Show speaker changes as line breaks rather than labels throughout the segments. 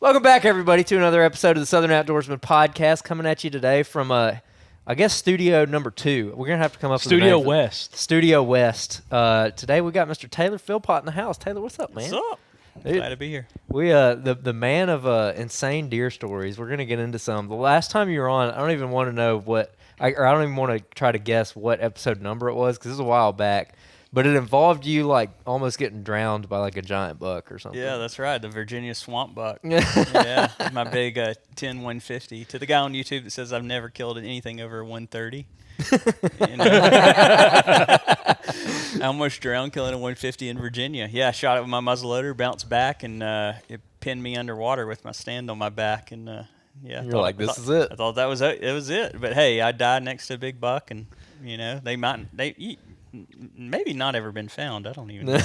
Welcome back, everybody, to another episode of the Southern Outdoorsman Podcast, coming at you today from, I guess, studio number 2. We're going to have to come up with a name. Studio West. Today we got Mr. Taylor Philpot in the house. Taylor, what's up, man?
What's up?
Dude,
glad to be here.
We the man of insane deer stories. We're going to get into some. The last time you were on, I don't even want to know I don't even want to try to guess what episode number it was, because this was a while back. But it involved you, like, almost getting drowned by, like, a giant buck or something.
Yeah, that's right. The Virginia swamp buck. Yeah, my big 10-150. To the guy on YouTube that says I've never killed anything over 130. I almost drowned killing a 150 in Virginia. Yeah, I shot it with my muzzleloader, bounced back, and it pinned me underwater with my stand on my back. And, yeah.
You're like, this is it.
I thought that was it. But, hey, I died next to a big buck, and, you know, maybe not ever been found. I don't even know.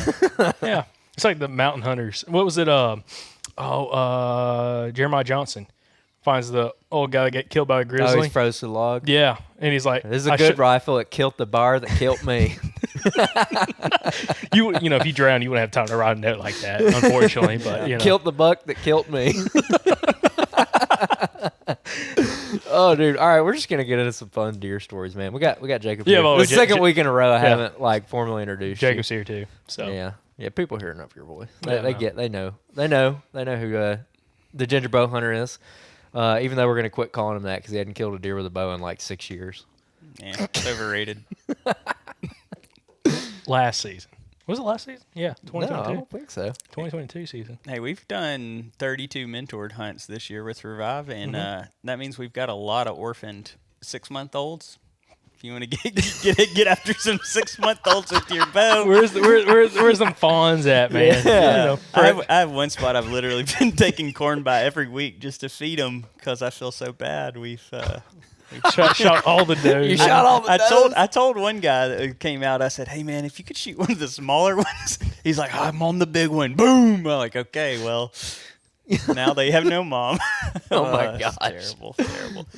Yeah. It's like the mountain hunters. What was it? Jeremiah Johnson finds the old guy that got killed by a grizzly.
Oh, he's froze to the log.
Yeah. And he's like,
this is a good rifle. It killed the bar that killed me.
you know, if you drown, you wouldn't have time to write a note like that, unfortunately. But, you know.
Killed the buck that killed me. Oh, dude! All right, we're just gonna get into some fun deer stories, man. We got Jacob.
Yeah,
here.
well,
This is the second week in a row I haven't formally introduced
Jacob's
you.
here too. So
yeah. People hear enough your voice. They know who the ginger bow hunter is. Even though we're gonna quit calling him that because he hadn't killed a deer with a bow in like 6 years.
Yeah, it's overrated.
Last season. Was it last season? Yeah, 2022.
No, I don't think so.
2022 season.
Hey, we've done 32 mentored hunts this year with Revive, and that means we've got a lot of orphaned 6-month-olds. If you want to get after some 6-month-olds with your bow,
where's them fawns at, man?
Yeah.
You know,
I have one spot I've literally been taking corn by every week just to feed them because I feel so bad. We've
shot all the does.
You shot all the does?
I told one guy that came out, I said, hey, man, if you could shoot one of the smaller ones. He's like, I'm on the big one. Boom. I'm like, okay, well, now they have no mom.
Oh, my gosh.
Terrible.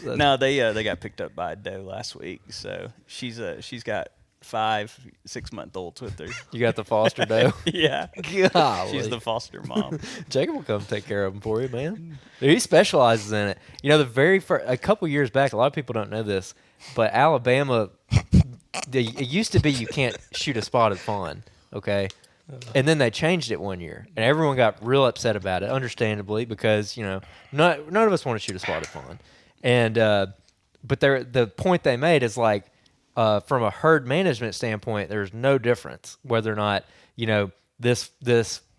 No, they got picked up by a doe last week. So she's got 5 6-month-olds with her.
You got the foster doe?
Yeah.
Golly.
She's the foster mom.
Jacob will come take care of them for you, man. Dude, he specializes in it. You know, a couple years back, a lot of people don't know this, but Alabama, it used to be you can't shoot a spotted fawn, okay? And then they changed it one year, and everyone got real upset about it, understandably, because, you know, none of us want to shoot a spotted fawn. And but the point they made is like, from a herd management standpoint, there's no difference whether or not, you know, this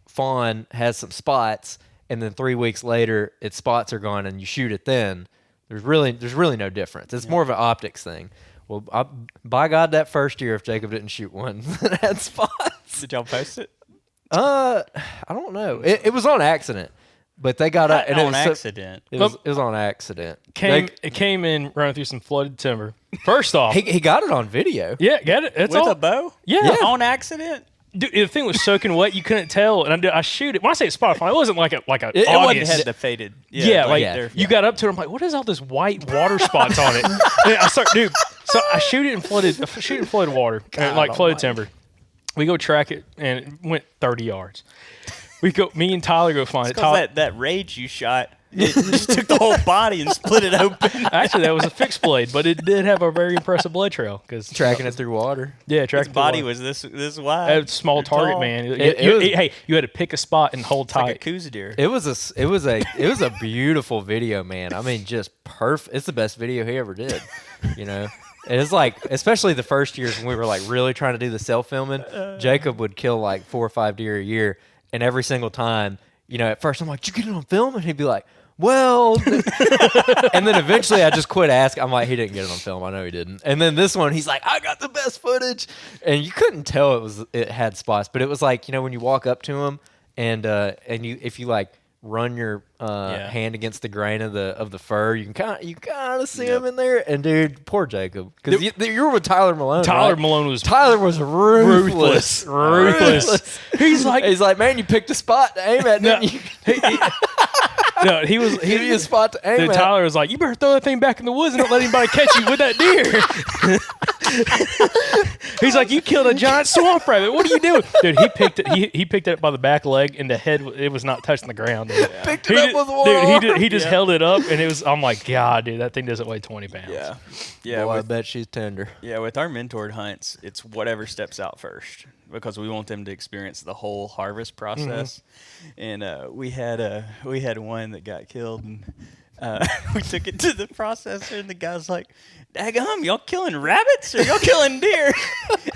fawn has some spots, and then 3 weeks later its spots are gone, and you shoot it then. There's really no difference. It's more of an optics thing. Well, by God, that first year, if Jacob didn't shoot one that had spots.
Did y'all post it?
I don't know. It was on accident, but they got up.
On accident.
It was on accident.
It came in running through some flooded timber. First off,
he got it on video.
Yeah, got it.
With a bow?
Yeah.
On accident?
Dude, the thing was soaking wet. You couldn't tell, and I shoot it. When I say spot fawn, it wasn't like a
It
obvious.
wasn't had the faded.
You got up to it. I'm like, what is all this white water spots on it? And I start, dude. So I shoot it in flooded water, flooded timber. We go track it, and it went 30 yards. Me and Tyler go find it.
That rage you shot, it just took the whole body and split it open.
Actually, that was a fixed blade, but it did have a very impressive blade trail.
Tracking it through water.
Yeah, tracking
Its body was this wide.
A small target,
tall.
man. Hey, you had to pick a spot and hold tight.
Like a Coues deer.
It was a beautiful video, man. I mean, just perfect. It's the best video he ever did. You know. And it's like, especially the first years when we were like really trying to do the self filming, Jacob would kill like 4 or 5 deer a year, and every single time, you know, at first I'm like, "Did you get it on film?" And he'd be like, "Well," and then eventually I just quit asking. I'm like, "He didn't get it on film. I know he didn't." And then this one, he's like, "I got the best footage," and you couldn't tell it had spots, but it was like, you know, when you walk up to him and if you like run your hand against the grain of the fur, you kind of see him in there. And dude, poor Jacob, because you were with Tyler Malone.
Tyler was
ruthless.
He's like,
man, you picked a spot to aim at.
No, he was
a spot to aim at.
Tyler was like, you better throw that thing back in the woods and don't let anybody catch you with that deer. He's like, you killed a giant swamp rabbit. What are you doing, dude? He picked it. He picked it up by the back leg, and the head it was not touching the ground. Dude.
Picked it up with one arm.
He just held it up, and it was. I'm like, God, dude, that thing doesn't weigh 20 pounds.
Yeah.
Boy, I bet she's tender.
Yeah, with our mentored hunts, it's whatever steps out first because we want them to experience the whole harvest process. And we had one that got killed, and we took it to the processor, and the guy's like, "Daggum, y'all killing rabbits or y'all killing deer?"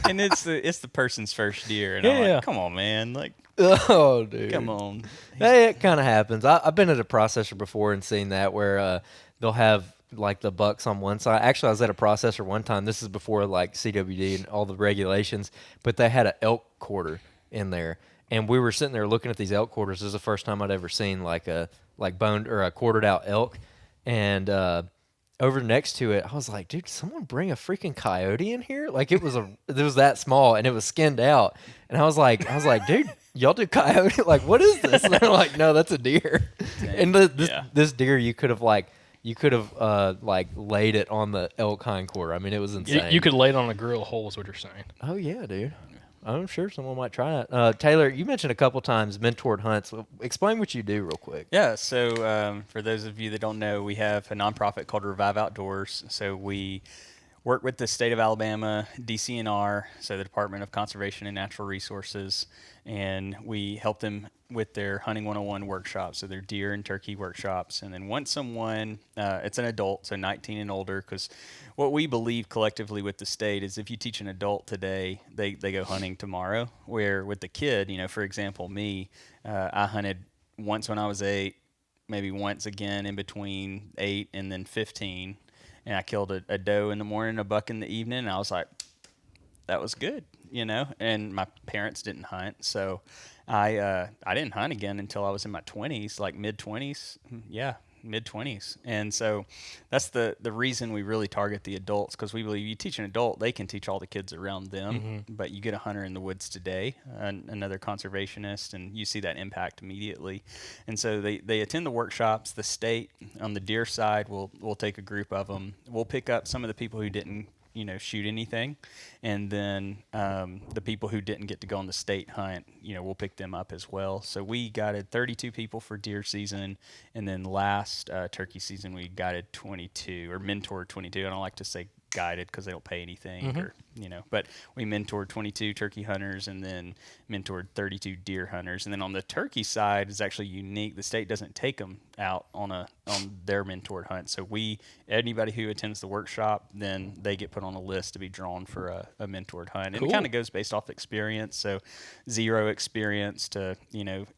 And it's the person's first deer, and I'm like, "Come on, man, like."
Oh, dude.
Come on.
Hey, it kind of happens. I've been at a processor before and seen that where they'll have like the bucks on one side. Actually, I was at a processor one time. This is before like CWD and all the regulations, but they had an elk quarter in there, and we were sitting there looking at these elk quarters. This is the first time I'd ever seen like a boned or a quartered out elk, and over next to it, I was like, dude, someone bring a freaking coyote in here? Like it was that small and it was skinned out. And I was like, dude, y'all do coyote? Like, what is this? And they're like, no, that's a deer. And this deer, you could have like laid it on the elk hind quarter. I mean, it was insane.
You could lay it on a grill hole, is what you're saying.
Oh yeah, dude. I'm sure someone might try it. Taylor, you mentioned a couple times mentored hunts. Explain what you do real quick.
Yeah, so for those of you that don't know, we have a nonprofit called Revive Outdoors. So we work with the state of Alabama, DCNR, so the Department of Conservation and Natural Resources, and we help them with their Hunting 101 workshops, so their deer and turkey workshops. And then once someone, it's an adult, so 19 and older, because what we believe collectively with the state is if you teach an adult today, they go hunting tomorrow. Where with the kid, for example, me, I hunted once when I was 8, maybe once again in between 8 and then 15, and I killed a doe in the morning, a buck in the evening, and I was like, that was good, and my parents didn't hunt, so I didn't hunt again until I was in my 20s, like mid-20s. Yeah, mid-20s. And so that's the reason we really target the adults, because we believe you teach an adult, they can teach all the kids around them. But you get a hunter in the woods today, another conservationist, and you see that impact immediately. And so they attend the workshops. The state, on the deer side, we'll take a group of them. We'll pick up some of the people who didn't shoot anything, and then the people who didn't get to go on the state hunt, we'll pick them up as well. So we guided 32 people for deer season, and then last turkey season we guided 22, or mentored 22. I don't like to say guided because they don't pay anything, or but we mentored 22 turkey hunters and then mentored 32 deer hunters. And then on the turkey side is actually unique. The state doesn't take them out on their mentored hunt. So anybody who attends the workshop, then they get put on a list to be drawn for a mentored hunt. And it kind of goes based off experience. So 0 experience to,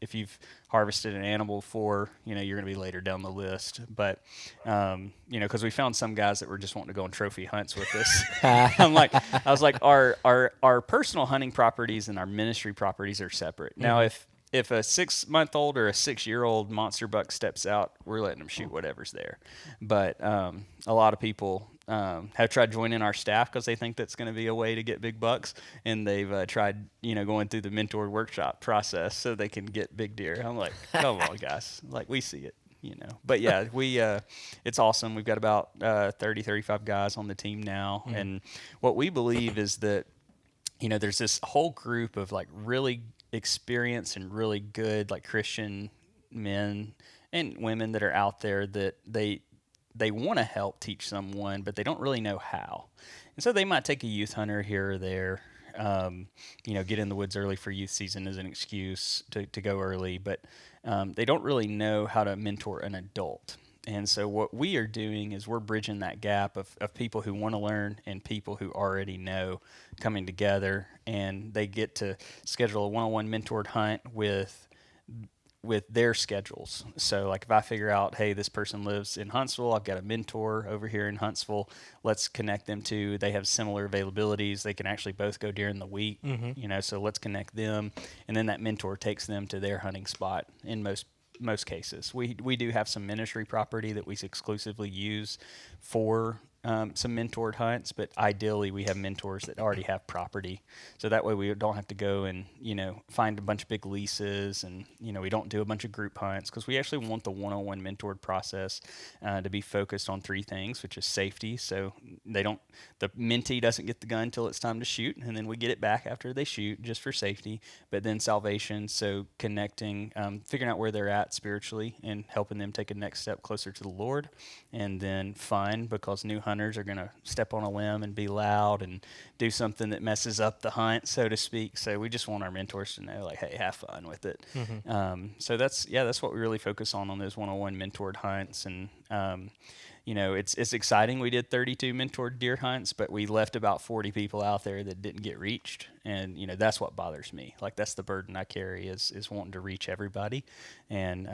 if you've harvested an animal before, you're going to be later down the list. But, because we found some guys that were just wanting to go on trophy hunts with us. I was like, our personal hunting properties and our ministry properties are separate. Now, if a 6-month-old or a 6-year-old monster buck steps out, we're letting them shoot whatever's there. But a lot of people have tried joining our staff because they think that's going to be a way to get big bucks, and they've tried, going through the mentored workshop process so they can get big deer. I'm like, come on, guys, like we see it. But yeah, it's awesome. We've got about 30, 35 guys on the team now. And what we believe is that, there's this whole group of like really experienced and really good, like Christian men and women that are out there that they want to help teach someone, but they don't really know how. And so they might take a youth hunter here or there, get in the woods early for youth season as an excuse to go early, but they don't really know how to mentor an adult. And so what we are doing is we're bridging that gap of people who want to learn and people who already know coming together, and they get to schedule a one-on-one mentored hunt with their schedules. So like if I figure out, hey, this person lives in Huntsville, I've got a mentor over here in Huntsville, let's connect them to, they have similar availabilities, they can actually both go during the week, so let's connect them. And then that mentor takes them to their hunting spot in most cases. We do have some ministry property that we exclusively use for some mentored hunts, but ideally we have mentors that already have property. So that way we don't have to go and, find a bunch of big leases, and, we don't do a bunch of group hunts, because we actually want the one-on-one mentored process to be focused on three things, which is safety. So the mentee doesn't get the gun until it's time to shoot, and then we get it back after they shoot just for safety. But then salvation, so connecting, figuring out where they're at spiritually and helping them take a next step closer to the Lord. And then fun, because new hunters are going to step on a limb and be loud and do something that messes up the hunt, so to speak. So we just want our mentors to know, like, hey, have fun with it. So that's what we really focus on those one-on-one mentored hunts. And it's exciting. We did 32 mentored deer hunts, but we left about 40 people out there that didn't get reached. And, that's what bothers me. Like, that's the burden I carry is wanting to reach everybody. And,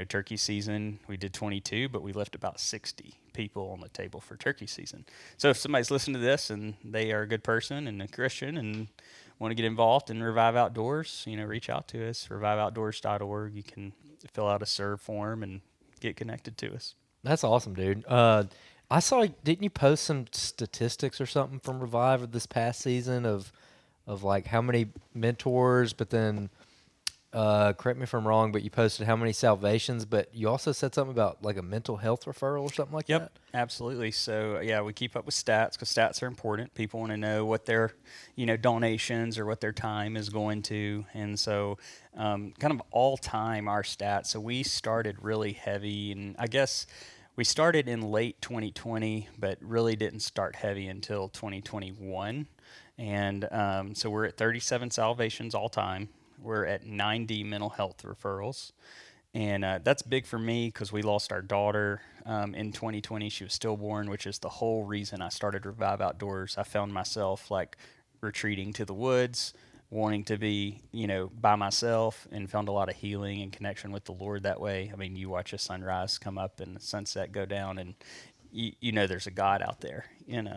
turkey season, we did 22, but we left about 60 people on the table for turkey season. So if somebody's listening to this and they are a good person and a Christian and want to get involved in Revive Outdoors, reach out to us, reviveoutdoors.org. You can fill out a serve form and get connected to us.
That's awesome, dude. I saw, didn't you post some statistics or something from Revive this past season of like how many mentors, but then, correct me if I'm wrong, but you posted how many salvations, but you also said something about like a mental health referral or something like that?
Yep, absolutely. So, yeah, we keep up with stats because stats are important. People want to know what their, donations or what their time is going to. And so kind of all time our stats. So we started really heavy, and I guess we started in late 2020, but really didn't start heavy until 2021. And so we're at 37 salvations all time. We're at 90 mental health referrals. And that's big for me because we lost our daughter in 2020. She was stillborn, which is the whole reason I started Revive Outdoors. I found myself like retreating to the woods, wanting to be, by myself, and found a lot of healing and connection with the Lord that way. I mean, you watch a sunrise come up and the sunset go down, and there's a God out there,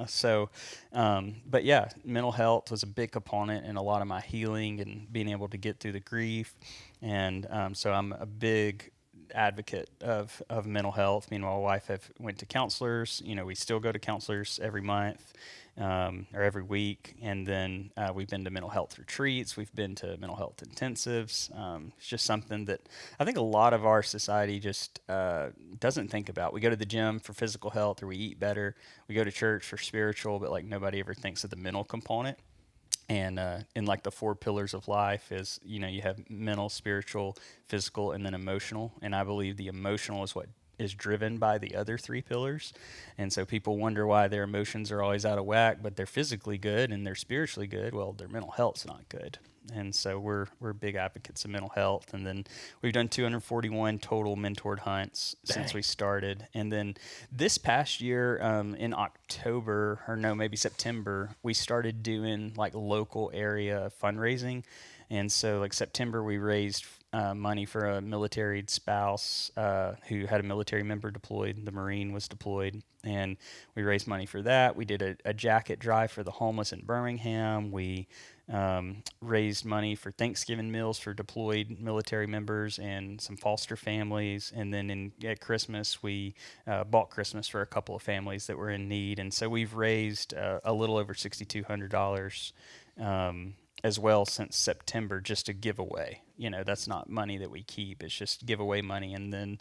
So, but yeah, mental health was a big component in a lot of my healing and being able to get through the grief. And so I'm a big advocate of mental health. Me and my wife went to counselors. We still go to counselors every month. Or every week, and then we've been to mental health retreats, we've been to mental health intensives. It's just something that I think a lot of our society just doesn't think about. We go to the gym for physical health, or we eat better. We go to church for spiritual, but like nobody ever thinks of the mental component. And in like the 4 pillars of life is, you have mental, spiritual, physical, and then emotional. And I believe the emotional is what is driven by the other 3 pillars. And so people wonder why their emotions are always out of whack, but they're physically good and they're spiritually good. Well, their mental health's not good. And so we're big advocates of mental health. And then we've done 241 total mentored hunts since we started. And then this past year, in October, or no, maybe September, we started doing like local area fundraising. And so like September, we raised money for a military spouse who had a military member deployed. The Marine was deployed, and we raised money for that. We did a jacket drive for the homeless in Birmingham. We raised money for Thanksgiving meals for deployed military members and some foster families. And then at Christmas, we bought Christmas for a couple of families that were in need. And so we've raised a little over $6,200 as well since September, just to give away. That's not money that we keep. It's just giveaway money. And then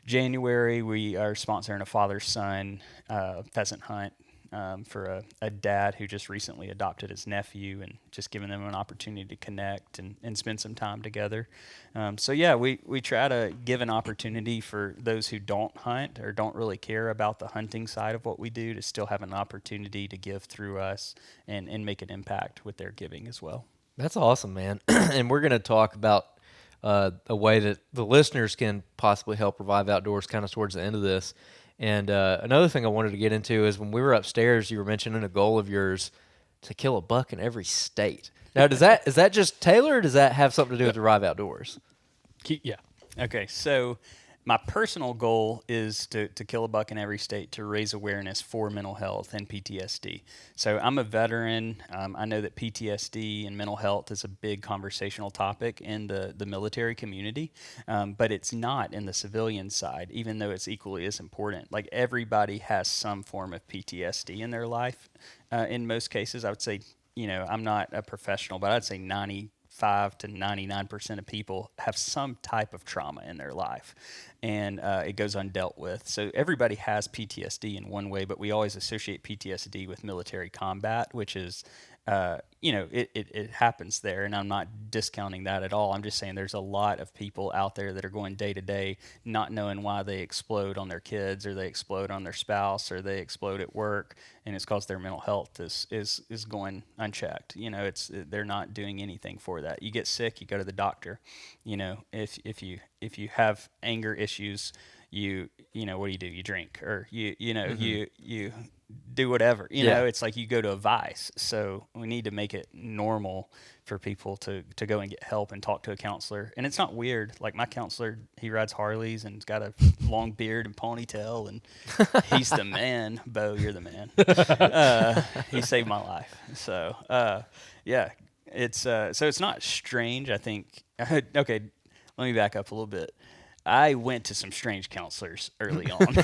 January, we are sponsoring a father-son pheasant hunt for a dad who just recently adopted his nephew, and just giving them an opportunity to connect and spend some time together. So yeah, we try to give an opportunity for those who don't hunt or don't really care about the hunting side of what we do to still have an opportunity to give through us and make an impact with their giving as well.
That's awesome, man. And we're going to talk about a way that the listeners can possibly help Revive Outdoors kind of towards the end of this. And another thing I wanted to get into is when we were upstairs, you were mentioning a goal of yours to kill a buck in every state. Now, is that just Taylor, or does that have something to do with Revive Outdoors?
Yeah.
Okay, so my personal goal is to kill a buck in every state to raise awareness for mental health and PTSD. So I'm a veteran. I know that PTSD and mental health is a big conversational topic in the military community, but it's not in the civilian side, even though it's equally as important. Like everybody has some form of PTSD in their life. In most cases, I would say, I'm not a professional, but I'd say 95 to 99% of people have some type of trauma in their life, and it goes undealt with. So everybody has PTSD in one way, but we always associate PTSD with military combat, which is, it happens there, and I'm not discounting that at all. I'm just saying there's a lot of people out there that are going day to day not knowing why they explode on their kids, or they explode on their spouse, or they explode at work, and it's because their mental health is going unchecked. They're not doing anything for that. You get sick, you go to the doctor. If you have anger issues, what do? You drink, or you do whatever. It's like you go to a vice. So we need to make it normal for people to go and get help and talk to a counselor. And it's not weird. Like my counselor, he rides Harleys and he's got a long beard and ponytail, and he's the man. Bo, you're the man. He saved my life. So yeah, it's not strange. I think. Okay, let me back up a little bit. I went to some strange counselors early on,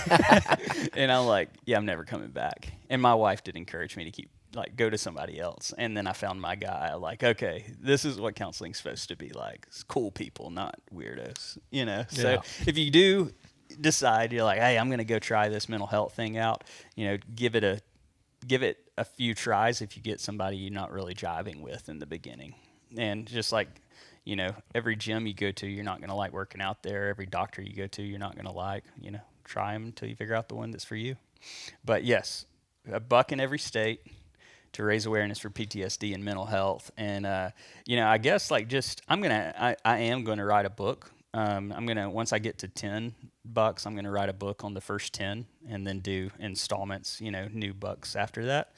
and I'm like, yeah, I'm never coming back. And my wife did encourage me to go to somebody else. And then I found my guy. I'm like, okay, this is what counseling's supposed to be like. It's cool people, not weirdos, So if you do decide, you're like, hey, I'm going to go try this mental health thing out, give it a few tries if you get somebody you're not really jiving with in the beginning. And just like, every gym you go to, you're not going to like working out there. Every doctor you go to, you're not going to like, try them until you figure out the one that's for you. But yes, a buck in every state to raise awareness for PTSD and mental health. And, I guess I am going to write a book. Once I get to 10 bucks, I'm going to write a book on the first 10 and then do installments, new bucks after that.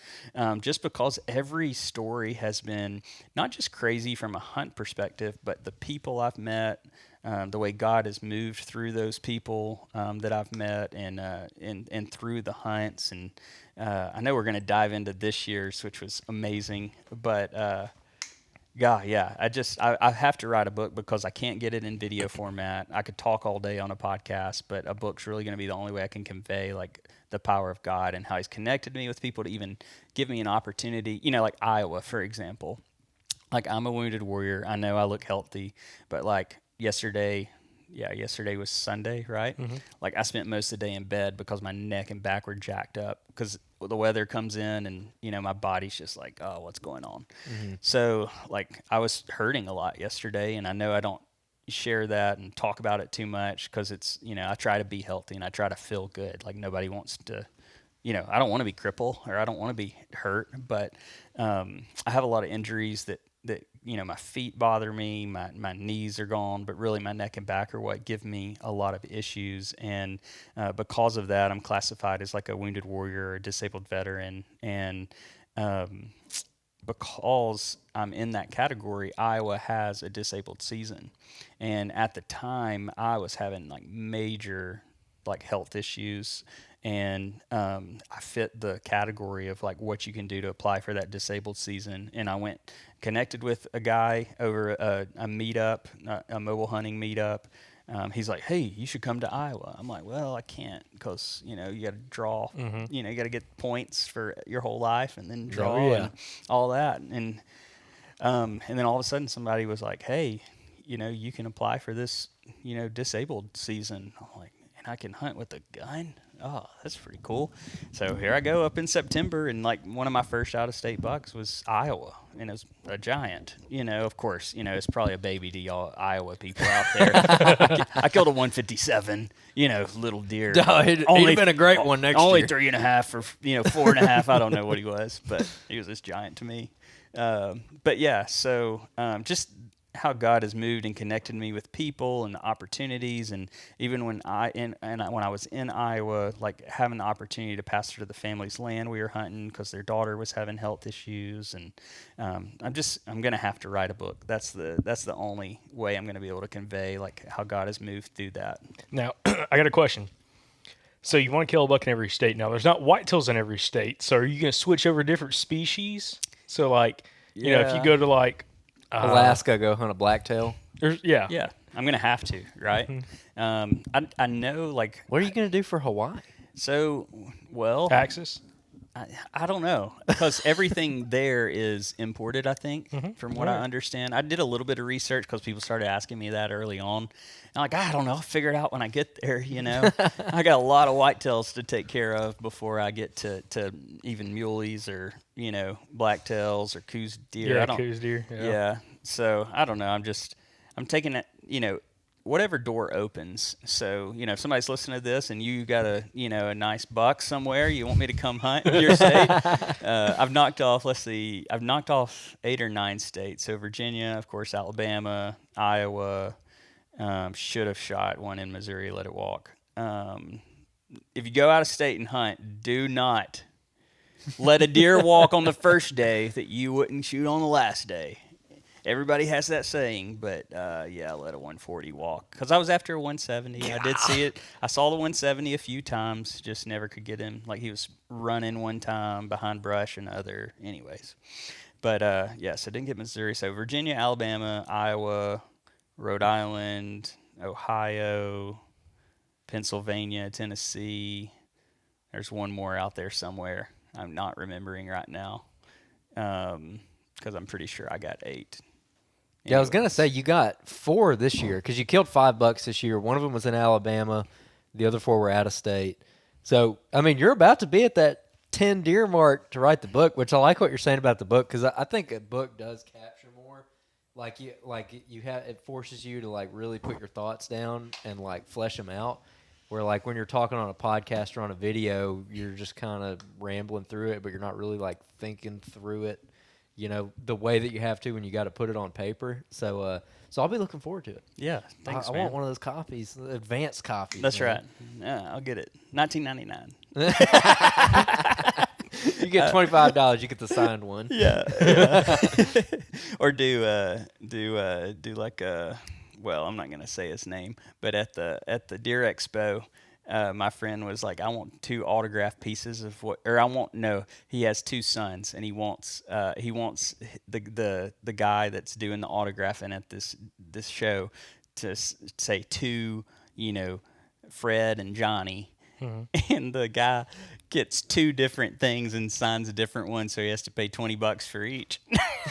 Just because every story has been not just crazy from a hunt perspective, but the people I've met, the way God has moved through those people that I've met and through the hunts. And I know we're going to dive into this year's, which was amazing, but yeah, I have to write a book because I can't get it in video format. I could talk all day on a podcast, but a book's really going to be the only way I can convey like the power of God and how He's connected me with people to even give me an opportunity. Like Iowa, for example. Like I'm a wounded warrior. I know I look healthy, but like yesterday was Sunday, right? Mm-hmm. Like I spent most of the day in bed because my neck and back were jacked up because the weather comes in and, my body's just like, oh, what's going on? Mm-hmm. So like I was hurting a lot yesterday, and I know I don't share that and talk about it too much because it's, I try to be healthy and I try to feel good. Like nobody wants to, I don't want to be crippled or I don't want to be hurt, but I have a lot of injuries that my feet bother me, my knees are gone, but really my neck and back are what give me a lot of issues. And because of that, I'm classified as like a wounded warrior or a disabled veteran. And because I'm in that category, Iowa has a disabled season. And at the time, I was having like major like health issues. And I fit the category of like what you can do to apply for that disabled season. And I connected with a guy over a meetup, a mobile hunting meetup. He's like, hey, you should come to Iowa. I'm like, well, I can't because, you got to draw, you got to get points for your whole life and then draw and all that. And then all of a sudden somebody was like, hey, you can apply for this, disabled season. I'm like, and I can hunt with a gun? Oh, that's pretty cool. So here I go up in September, and like one of my first out-of-state bucks was Iowa, and it was a giant. Of course, it's probably a baby to y'all Iowa people out there. I killed a 157, little deer.
No, he'd been a great one next
only
year.
3.5 or 4.5. I don't know what he was, but he was this giant to me. But yeah, so just how God has moved and connected me with people and the opportunities, and even when when I was in Iowa, like having the opportunity to pastor the family's land we were hunting because their daughter was having health issues, and I'm gonna have to write a book. That's the only way I'm gonna be able to convey like how God has moved through that.
Now, I got a question. So you want to kill a buck in every state. Now, there's not whitetails in every state. So are you going to switch over different species? So, like, you know, if you go to, like...
Alaska, go hunt a blacktail.
Yeah.
I'm gonna have to, right? I know, like,
What are you going to do for Hawaii?
so well.
Axis?
I don't know, because everything there is imported, I think, from what I understand. I did a little bit of research because people started asking me that early on. I'm like, I don't know. I'll figure it out when I get there, you know. I got a lot of whitetails to take care of before I get to even muleys or, you know, blacktails or coos deer.
Yeah, coos deer.
Yeah. So, I don't know. I'm taking it, you know, whatever door opens. So, you know, if somebody's listening to this and you got a nice buck somewhere, you want me to come hunt in your state, I've knocked off 8 or 9 states. So Virginia, of course, Alabama, Iowa, should have shot one in Missouri, let it walk. If you go out of state and hunt, do not let a deer walk on the first day that you wouldn't shoot on the last day. Everybody has that saying, but yeah, let a 140 walk. Because I was after a 170. I did see it. I saw the 170 a few times, just never could get him. Like, he was running one time behind brush and other. Anyways. But, yeah, so I didn't get Missouri. So Virginia, Alabama, Iowa, Rhode Island, Ohio, Pennsylvania, Tennessee. There's one more out there somewhere I'm not remembering right now, because I'm pretty sure I got 8.
Yeah, I was going to say you got 4 this year because you killed 5 bucks this year. One of them was in Alabama. The other 4 were out of state. So, I mean, you're about to be at that 10 deer mark to write the book, which I like what you're saying about the book because I think a book does capture more. It forces you to like really put your thoughts down and like flesh them out. Where like when you're talking on a podcast or on a video, you're just kind of rambling through it, but you're not really like thinking through it, you know, the way that you have to when you got to put it on paper. So I'll be looking forward to it.
Yeah, thanks,
I
man.
want one of those copies, advanced copies.
That's
man.
right. Yeah, I'll get it. $19.99.
You get $25. You get the signed one.
Yeah. Or do like a. Well, I'm not gonna say his name, but at the Deer Expo, my friend was like, I want 2 autographed pieces of what, or he has 2 sons, and he wants the guy that's doing the autographing at this show to say to, you know, Fred and Johnny, and the guy gets 2 different things and signs a different one, so he has to pay $20 for each.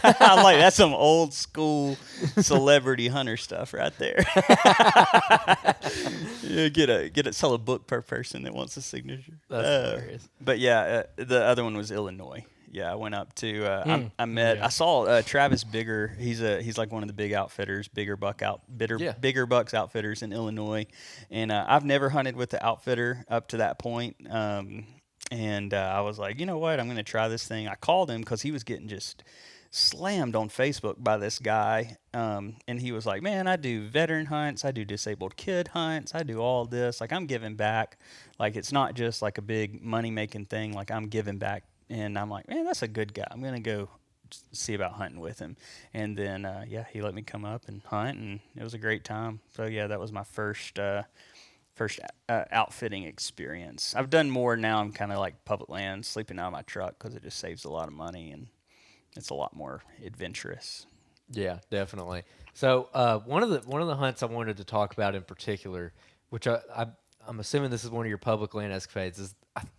I'm like, that's some old school celebrity hunter stuff right there. Yeah, sell a book per person that wants a signature.
That's hilarious.
But yeah, the other one was Illinois. Yeah, I went up to I saw Travis Bigger. He's like one of the big outfitters, Bigger Bucks outfitters in Illinois, and I've never hunted with the outfitter up to that point. And I was like, you know what, I'm going to try this thing. I called him because he was getting just slammed on Facebook by this guy. And he was like, man, I do veteran hunts. I do disabled kid hunts. I do all this. Like, I'm giving back. Like, it's not just like a big money-making thing. Like, I'm giving back. And I'm like, man, that's a good guy. I'm going to go see about hunting with him. And then, he let me come up and hunt, and it was a great time. So, yeah, that was my first outfitting experience. I've done more now. I'm kind of like public land, sleeping out of my truck because it just saves a lot of money and it's a lot more adventurous.
Yeah, definitely. So one of the hunts I wanted to talk about in particular, which I'm assuming this is one of your public land escapades,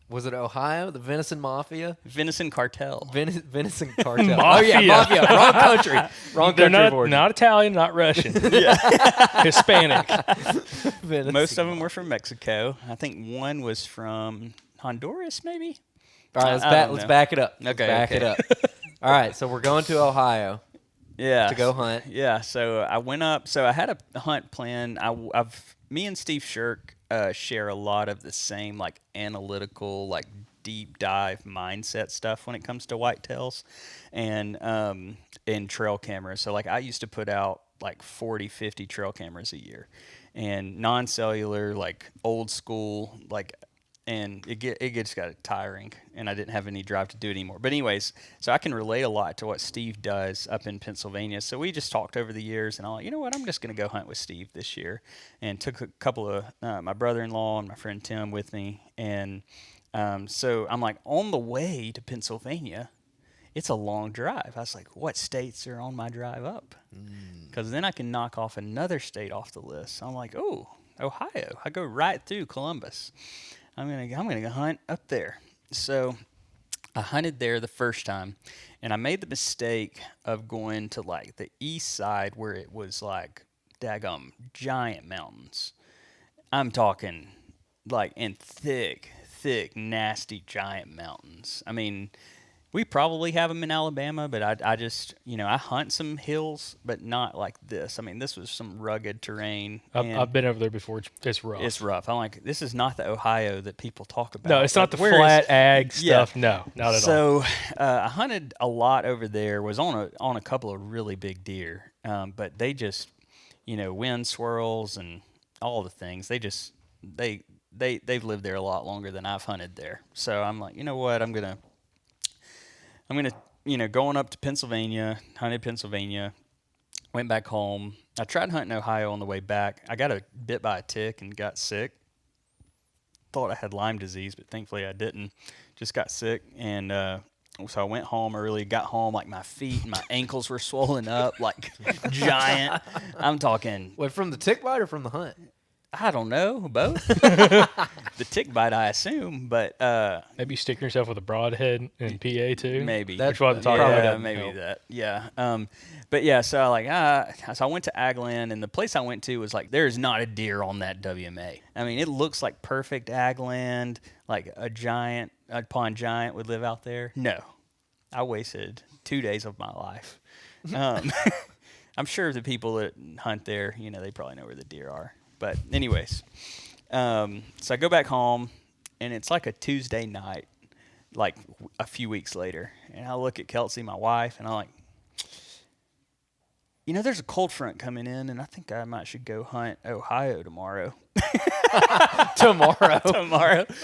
was it Ohio, the Venison Mafia?
Venison Cartel.
Venison Cartel.
Mafia.
Oh yeah, Mafia. Wrong country. Wrong
They're
country of origin.
not Italian, not Russian. Hispanic.
Most of them were from Mexico. I think one was from Honduras, maybe.
All right, let's back it up.
Okay,
back it up. All right, so we're going to Ohio.
Yeah.
To go hunt.
Yeah. So I went up. So I had a hunt plan. Me and Steve Shirk share a lot of the same like analytical, like deep dive mindset stuff when it comes to whitetails and trail cameras. So like I used to put out like 40, 50 trail cameras a year, and non-cellular, like old school, like, and it gets got tiring, and I didn't have any drive to do it anymore. But anyways, so I can relate a lot to what Steve does up in Pennsylvania. So we just talked over the years, and I'm like, you know what, I'm just going to go hunt with Steve this year, and took a couple of my brother-in-law and my friend Tim with me, and so I'm like, on the way to Pennsylvania, it's a long drive. I was like, what states are on my drive up? Because then I can knock off another state off the list. I'm like, oh, Ohio. I go right through Columbus. I'm gonna go hunt up there. So I hunted there the first time, and I made the mistake of going to like the east side where it was like daggum giant mountains. I'm talking like in thick, nasty giant mountains. I mean, we probably have them in Alabama, but I just, I hunt some hills, but not like this. I mean, this was some rugged terrain.
I've been over there before. It's rough.
It's rough. I'm like, this is not the Ohio that people talk about.
No, it's not the flat ag stuff.
Yeah.
No, not at
So
all.
I hunted a lot over there. Was on a couple of really big deer, but they just, wind swirls and all the things. They've lived there a lot longer than I've hunted there. So I'm like, you know what? I'm gonna, going up to Pennsylvania, hunted Pennsylvania, went back home. I tried hunting Ohio on the way back. I got bit by a tick and got sick. Thought I had Lyme disease, but thankfully I didn't. Just got sick, and so I went home early. Got home, like my feet and my ankles were swollen up like giant. I'm talking.
What, from the tick bite or from the hunt?
I don't know, both. The tick bite, I assume, but
Maybe sticking yourself with a broadhead in PA too.
maybe
That's what I'm talking
yeah,
about.
maybe
help.
that. Yeah. But yeah, so so I went to Agland, and the place I went to was like, there is not a deer on that WMA. I mean, it looks like perfect Agland, like a pond giant would live out there. No, I wasted 2 days of my life. I'm sure the people that hunt there, they probably know where the deer are. But anyways, so I go back home, and it's like a Tuesday night, like a few weeks later, and I look at Kelsey, my wife, and I'm like, there's a cold front coming in, and I think I should go hunt Ohio tomorrow.
Tomorrow.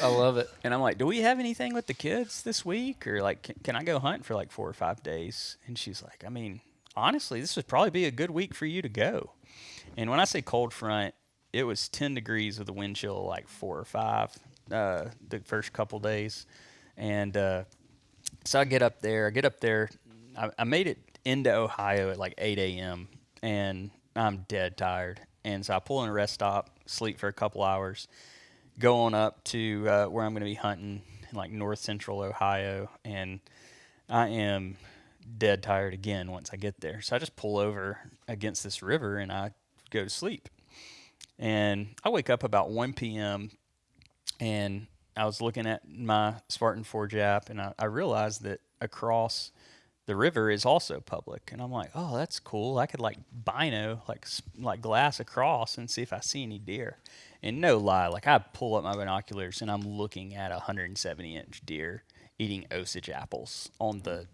I love it.
And I'm like, do we have anything with the kids this week? Or like, can I go hunt for like 4 or 5 days? And she's like, I mean, honestly, this would probably be a good week for you to go. And when I say cold front, it was 10 degrees with a wind chill of like 4 or 5 the first couple days. And so I get up there. I made it into Ohio at like 8 a.m. and I'm dead tired. And so I pull in a rest stop, sleep for a couple hours, go on up to where I'm going to be hunting in like north central Ohio. And I am dead tired again once I get there. So I just pull over against this river and I go to sleep. And I wake up about 1 p.m. and I was looking at my Spartan Forge app, and I realized that across the river is also public. And I'm like, oh, that's cool. I could like bino, like glass across and see if I see any deer. And no lie, like I pull up my binoculars and I'm looking at a 170-inch deer eating Osage apples on the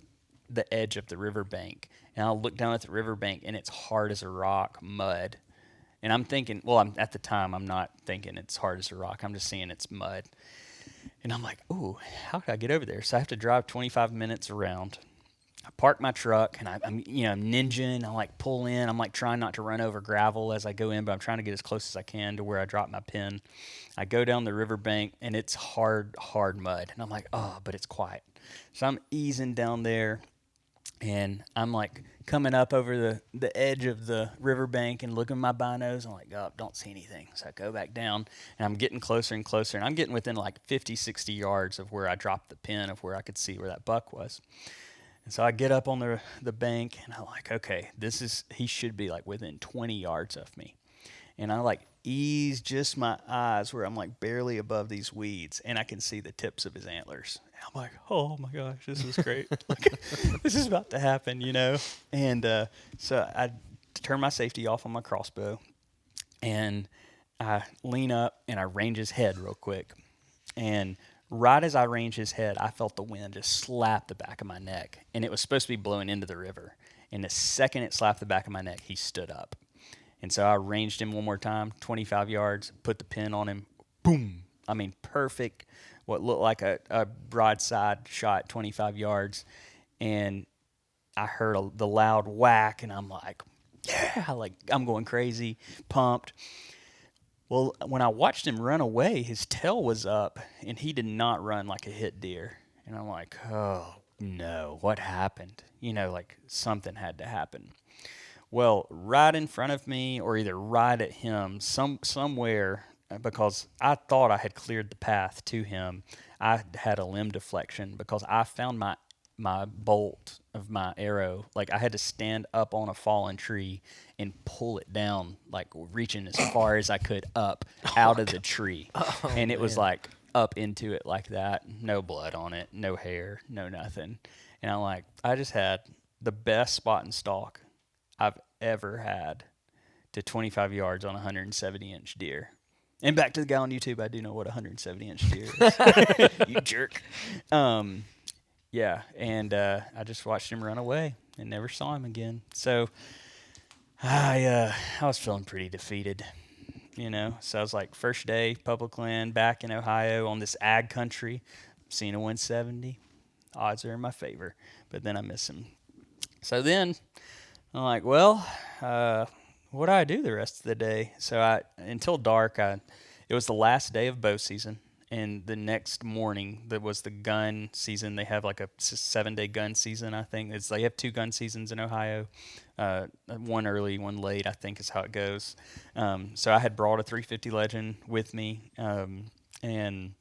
edge of the riverbank. And I'll look down at the riverbank, and it's hard as a rock, mud. And I'm thinking, at the time, I'm not thinking it's hard as a rock. I'm just seeing it's mud. And I'm like, ooh, how can I get over there? So I have to drive 25 minutes around. I park my truck, and I'm ninjaing. I like pull in. I'm like trying not to run over gravel as I go in, but I'm trying to get as close as I can to where I drop my pin. I go down the riverbank, and it's hard mud. And I'm like, oh, but it's quiet. So I'm easing down there. And I'm like coming up over the edge of the riverbank and looking at my binos. I'm like, oh, don't see anything. So I go back down, and I'm getting closer and closer. And I'm getting within like 50, 60 yards of where I dropped the pin of where I could see where that buck was. And so I get up on the bank, and I'm like, okay, he should be like within 20 yards of me. And I like ease just my eyes where I'm like barely above these weeds, and I can see the tips of his antlers. And I'm like, oh my gosh, this is great. Like, this is about to happen, And so I turn my safety off on my crossbow, and I lean up and I range his head real quick. And right as I range his head, I felt the wind just slap the back of my neck, and it was supposed to be blowing into the river. And the second it slapped the back of my neck, he stood up. And so I ranged him one more time, 25 yards, put the pin on him, boom. I mean, perfect, what looked like a broadside shot, 25 yards. And I heard the loud whack, and I'm like, yeah, like I'm going crazy, pumped. Well, when I watched him run away, his tail was up, and he did not run like a hit deer. And I'm like, oh, no, what happened? You know, like something had to happen. Well, right in front of me, or either right at him, somewhere, because I thought I had cleared the path to him, I had a limb deflection because I found my bolt of my arrow. Like I had to stand up on a fallen tree and pull it down, like reaching as far as I could up out of the tree. And it was like up into it like that. No blood on it, no hair, no nothing. And I'm like, I just had the best spot and stalk I've ever had to 25 yards on a 170-inch deer. And back to the guy on YouTube, I do know what a 170-inch deer is. You jerk. Yeah, and I just watched him run away and never saw him again. So I was feeling pretty defeated, you know. So I was like, first day, public land, back in Ohio on this ag country, seeing a 170. Odds are in my favor, but then I miss him. So then I'm like, well, what do I do the rest of the day? So until dark, it was the last day of bow season. And the next morning, that was the gun season. They have like a 7-day gun season, I think. They have 2 gun seasons in Ohio, one early, one late, I think is how it goes. So I had brought a 350 Legend with me, and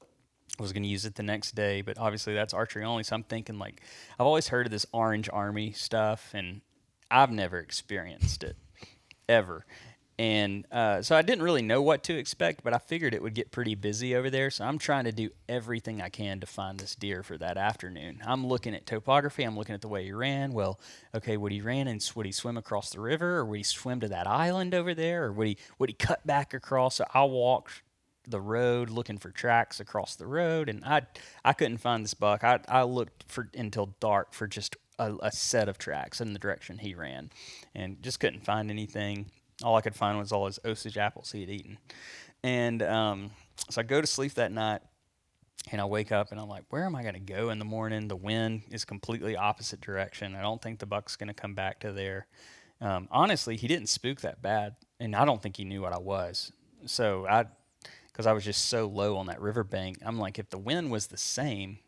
was going to use it the next day. But obviously that's archery only, so I'm thinking like, I've always heard of this Orange Army stuff, and I've never experienced it, ever. And so I didn't really know what to expect, but I figured it would get pretty busy over there. So I'm trying to do everything I can to find this deer for that afternoon. I'm looking at topography. I'm looking at the way he ran. Well, okay, would he ran and would he swim across the river, or would he swim to that island over there, or would he cut back across? So I walked the road looking for tracks across the road, and I couldn't find this buck. I looked until dark for just a set of tracks in the direction he ran, and just couldn't find anything. All I could find was all his Osage apples he had eaten. And so I go to sleep that night, and I wake up, and I'm like, where am I going to go in the morning? The wind is completely opposite direction. I don't think the buck's going to come back to there. Honestly, he didn't spook that bad, and I don't think he knew what I was. So because I was just so low on that riverbank, I'm like, if the wind was the same,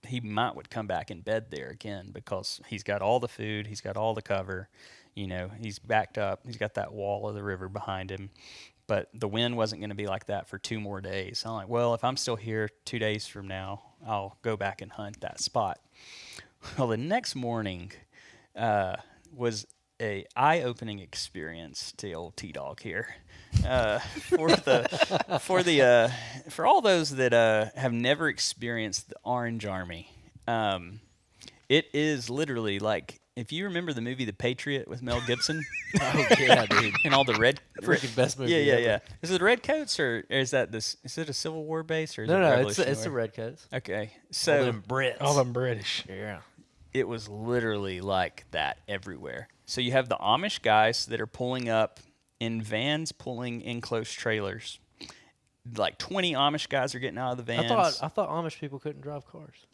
he would come back in bed there again, because he's got all the food, he's got all the cover. You know, he's backed up. He's got that wall of the river behind him. But the wind wasn't going to be like that for 2 more days. I'm like, well, if I'm still here 2 days from now, I'll go back and hunt that spot. Well, the next morning was a eye-opening experience to old T-Dog here. For all those that have never experienced the Orange Army, it is literally like, if you remember the movie The Patriot with Mel Gibson.
Oh, yeah, dude.
And all the
freaking best movie
Yeah.
ever.
Is it the Redcoats, or is it a Civil War base, or is it
No, it's
Revolutionary?
the Redcoats.
Okay.
All
So
them Brits.
All them British.
Yeah.
it was literally like that everywhere. So you have the Amish guys that are pulling up in vans, pulling enclosed trailers. Like 20 Amish guys are getting out of the vans.
I thought Amish people couldn't drive cars.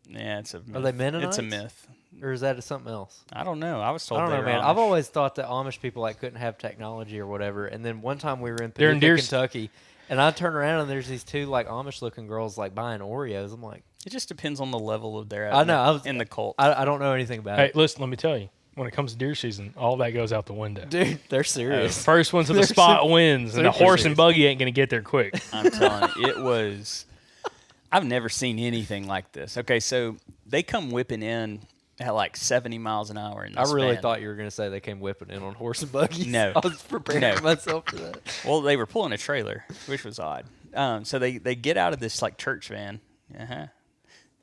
Yeah, it's a myth.
Are they Mennonites?
It's a myth.
Or is that something else?
I don't know. I was told
I don't
they
know,
were
man.
Amish.
I've always thought that Amish people like couldn't have technology or whatever. And then one time we were in
They're in
Paducah, Kentucky, and I turn around and there's these 2 like Amish looking girls like buying Oreos. I'm like,
It just depends on the level of their
I know,
in the cult.
I don't know anything about
Hey,
it.
listen, let me tell you. When it comes to deer season, all that goes out the window.
Dude, they're serious.
First one to the
They're
spot wins, and the
super
horse
serious.
and buggy ain't going to get there quick.
I'm telling you, it was. I've never seen anything like this. Okay, so they come whipping in at like 70 miles an hour in this
I really
van.
thought you were going to say they came whipping in on horse and buggies.
No.
I was preparing myself for that.
Well, they were pulling a trailer, which was odd. So they get out of this like church van. Uh-huh.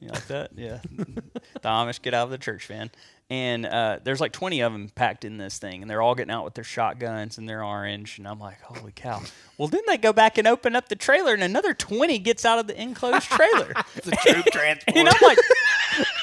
You like that? Yeah. The Amish get out of the church van. And there's like 20 of them packed in this thing. And they're all getting out with their shotguns and their orange. And I'm like, holy cow. Well, then they go back and open up the trailer. And another 20 gets out of the enclosed trailer.
It's a troop transport.
And I'm like,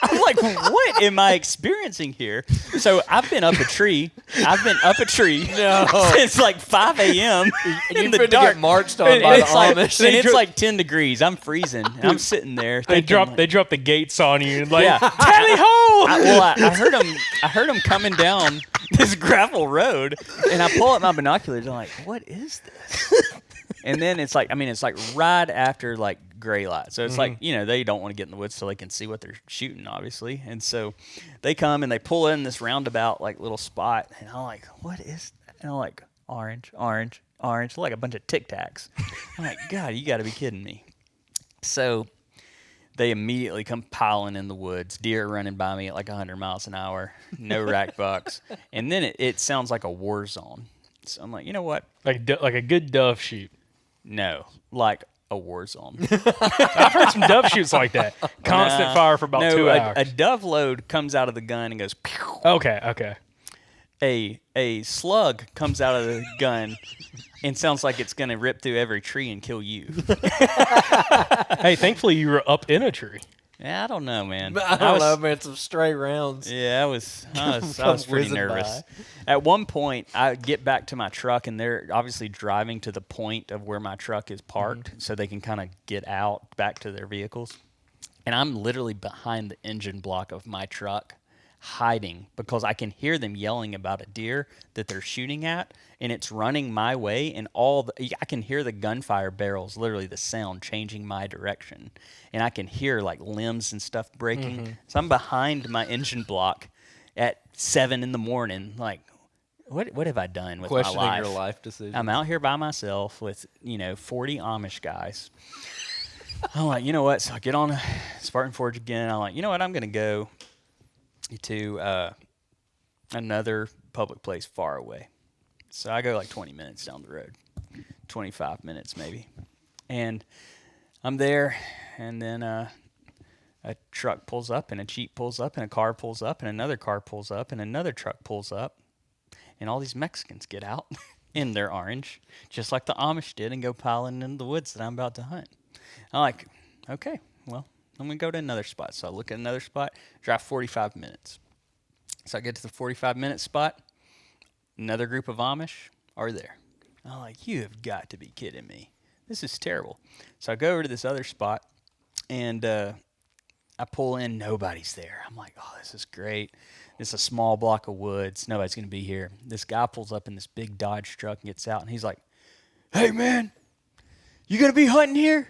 I'm like, what am I experiencing here? So I've been up a tree. Since like 5 a.m. in the dark.
Get marched on by the Amish.
And it's like 10 degrees. I'm freezing. And I'm sitting there.
They
thinking,
drop the gates on you. Like,
Yeah.
tally ho!
I heard him coming down this gravel road, and I pull up my binoculars. I'm like, what is this? And then it's like right after like gray light. So it's like, you know, they don't want to get in the woods so they can see what they're shooting, obviously. And so they come and they pull in this roundabout like little spot, and I'm like, what is that? And I'm like, orange, like a bunch of Tic Tacs. I'm like, God, you got to be kidding me. So they immediately come piling in the woods, deer running by me at like 100 miles an hour, no rack bucks. And then it sounds like a war zone. So I'm like, you know what?
Like a good dove shoot.
No, like a war zone.
I've heard some dove shoots like that. Constant fire for about 2 hours.
A dove load comes out of the gun and goes pew.
Okay.
A slug comes out of the gun and sounds like it's going to rip through every tree and kill you.
Hey, thankfully you were up in a tree.
Yeah, I don't know, man.
I don't know, man. Some stray rounds.
Yeah, I was pretty nervous. At one point, I get back to my truck, and they're obviously driving to the point of where my truck is parked so they can kind of get out back to their vehicles. And I'm literally behind the engine block of my truck, hiding because I can hear them yelling about a deer that they're shooting at, and it's running my way, and I can hear the gunfire barrels, literally the sound changing my direction, and I can hear like limbs and stuff breaking. So I'm behind my engine block at 7 a.m, like, what have I done with my life?
Questioning your life decisions.
I'm out here by myself with 40 Amish guys. I'm like, you know what? So I get on Spartan Forge again. I'm like, you know what? I'm gonna go to another public place far away. So I go like 20 minutes down the road, 25 minutes maybe. And I'm there, and then a truck pulls up, and a Jeep pulls up, and a car pulls up, and another car pulls up, and another truck pulls up, and all these Mexicans get out in their orange, just like the Amish did, and go piling in the woods that I'm about to hunt. I'm like, okay, well, I'm going to go to another spot. So I look at another spot, drive 45 minutes. So I get to the 45-minute spot. Another group of Amish are there. I'm like, you have got to be kidding me. This is terrible. So I go over to this other spot, and I pull in. Nobody's there. I'm like, oh, this is great. It's a small block of woods. Nobody's going to be here. This guy pulls up in this big Dodge truck and gets out, and he's like, hey, man, you going to be hunting here?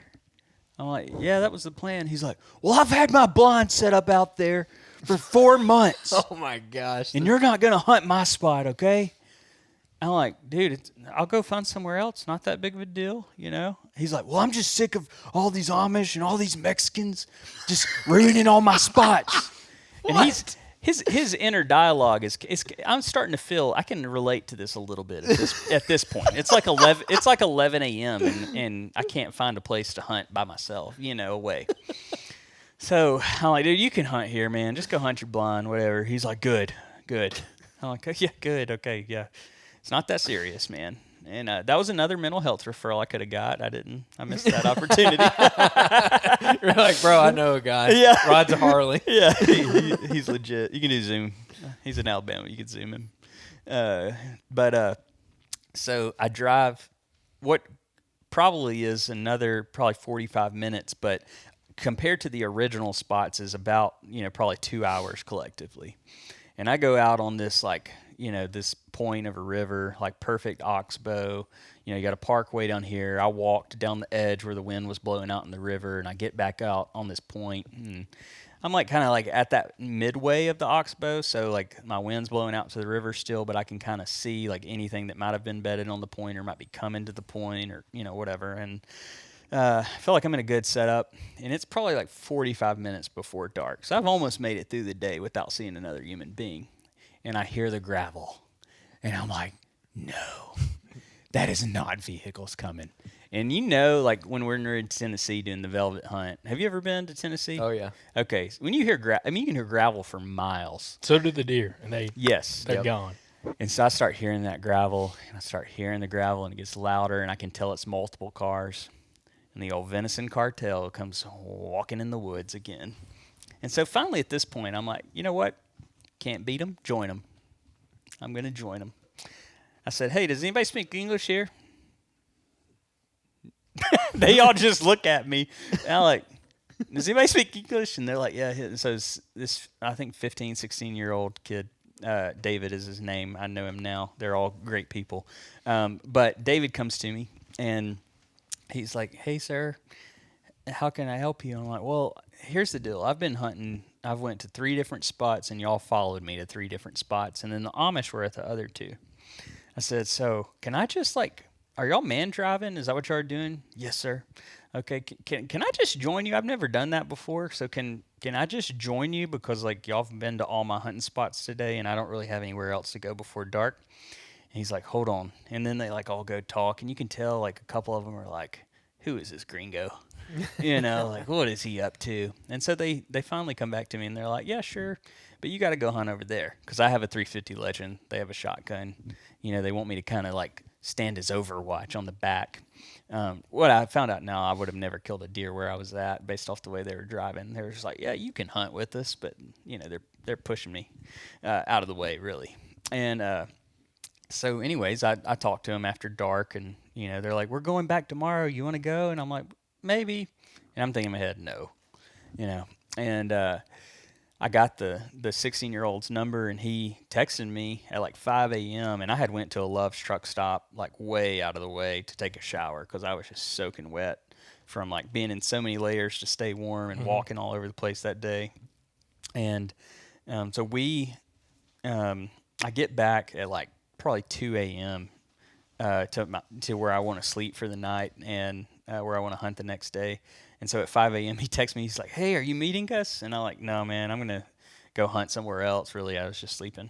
I'm like, yeah, that was the plan. He's like, well, I've had my blind set up out there for 4 months.
Oh, my gosh.
And you're not going to hunt my spot, okay? I'm like, dude, I'll go find somewhere else. Not that big of a deal, you know? He's like, well, I'm just sick of all these Amish and all these Mexicans just ruining all my spots. And his inner dialogue is I'm starting to feel I can relate to this a little bit at this point. It's like 11 a.m. and I can't find a place to hunt by myself, away. So I'm like, dude, you can hunt here, man. Just go hunt your blind, whatever. He's like, good. I'm like, oh, yeah, good, okay, yeah. It's not that serious, man. And that was another mental health referral I could have got. I missed that opportunity.
You're like, bro, I know a guy.
Yeah.
Rides a Harley.
Yeah, he's legit. You can do Zoom. He's in Alabama. You can Zoom him. So I drive what probably is another 45 minutes, but compared to the original spots is about, probably 2 hours collectively. And I go out on this, this point of a river, like perfect oxbow. You got a parkway down here. I walked down the edge where the wind was blowing out in the river, and I get back out on this point, and I'm kind of at that midway of the oxbow. So my wind's blowing out to the river still, but I can kind of see anything that might have been bedded on the point or might be coming to the point or, whatever. And I feel like I'm in a good setup, and it's probably 45 minutes before dark. So I've almost made it through the day without seeing another human being. And I hear the gravel, and I'm like, no, that is not vehicles coming. And when we're in Tennessee doing the velvet hunt, have you ever been to Tennessee?
Oh, yeah.
Okay, so when you hear you can hear gravel for miles.
So do the deer, and they're gone.
And so I start hearing that gravel, and it gets louder, and I can tell it's multiple cars. And the old Venison Cartel comes walking in the woods again. And so finally at this point, I'm like, you know what? Can't beat them, join them. I'm going to join them. I said, hey, does anybody speak English here? They all just look at me. And I'm like, does anybody speak English? And they're like, yeah. And so this, I think, 15, 16-year-old kid, David is his name. I know him now. They're all great people. But David comes to me, and he's like, hey, sir, how can I help you? And I'm like, well, here's the deal. I've been hunting. I've went to 3 different spots, and y'all followed me to 3 different spots. And then the Amish were at the other 2. I said, so can I just are y'all man driving? Is that what y'all are doing? Yes, sir. Okay, can I just join you? I've never done that before, so can I just join you because y'all have been to all my hunting spots today, and I don't really have anywhere else to go before dark. And he's like, hold on, and then they all go talk, and you can tell a couple of them are like, who is this gringo? What is he up to? And so they finally come back to me, and they're like, yeah, sure, but you got to go hunt over there because I have a 350 Legend. They have a shotgun. They want me to kind of stand as overwatch on the back. What I found out now, I would have never killed a deer where I was at based off the way they were driving. They were just like, yeah, you can hunt with us, but they're pushing me out of the way, really. And so anyways, I talked to them after dark, and they're like, we're going back tomorrow. You want to go? And I'm like, maybe. And I'm thinking in my head, no. And I got the 16-year-old's number, and he texted me at 5 a.m. And I had went to a Love's truck stop way out of the way to take a shower because I was just soaking wet from being in so many layers to stay warm and walking all over the place that day. And so I get back at probably 2 a.m. To where I want to sleep for the night and where I want to hunt the next day. And so at 5 a.m. he texts me. He's like, hey, are you meeting us? And I'm like, no, man, I'm going to go hunt somewhere else. Really, I was just sleeping.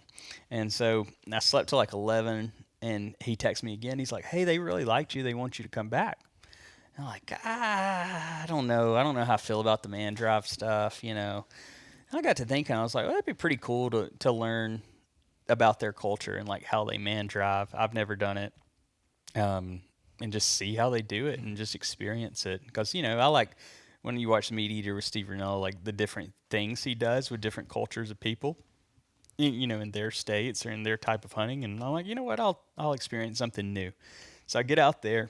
And so I slept till 11, and he texts me again. He's like, hey, they really liked you. They want you to come back. And I'm like, I don't know. I don't know how I feel about the man drive stuff, I got to thinking. I was like, well, that'd be pretty cool to learn about their culture and how they man drive. I've never done it. And just see how they do it and just experience it. Because, I like when you watch Meat Eater with Steve Rinella, the different things he does with different cultures of people, in their states or in their type of hunting. And I'm like, you know what, I'll experience something new. So I get out there,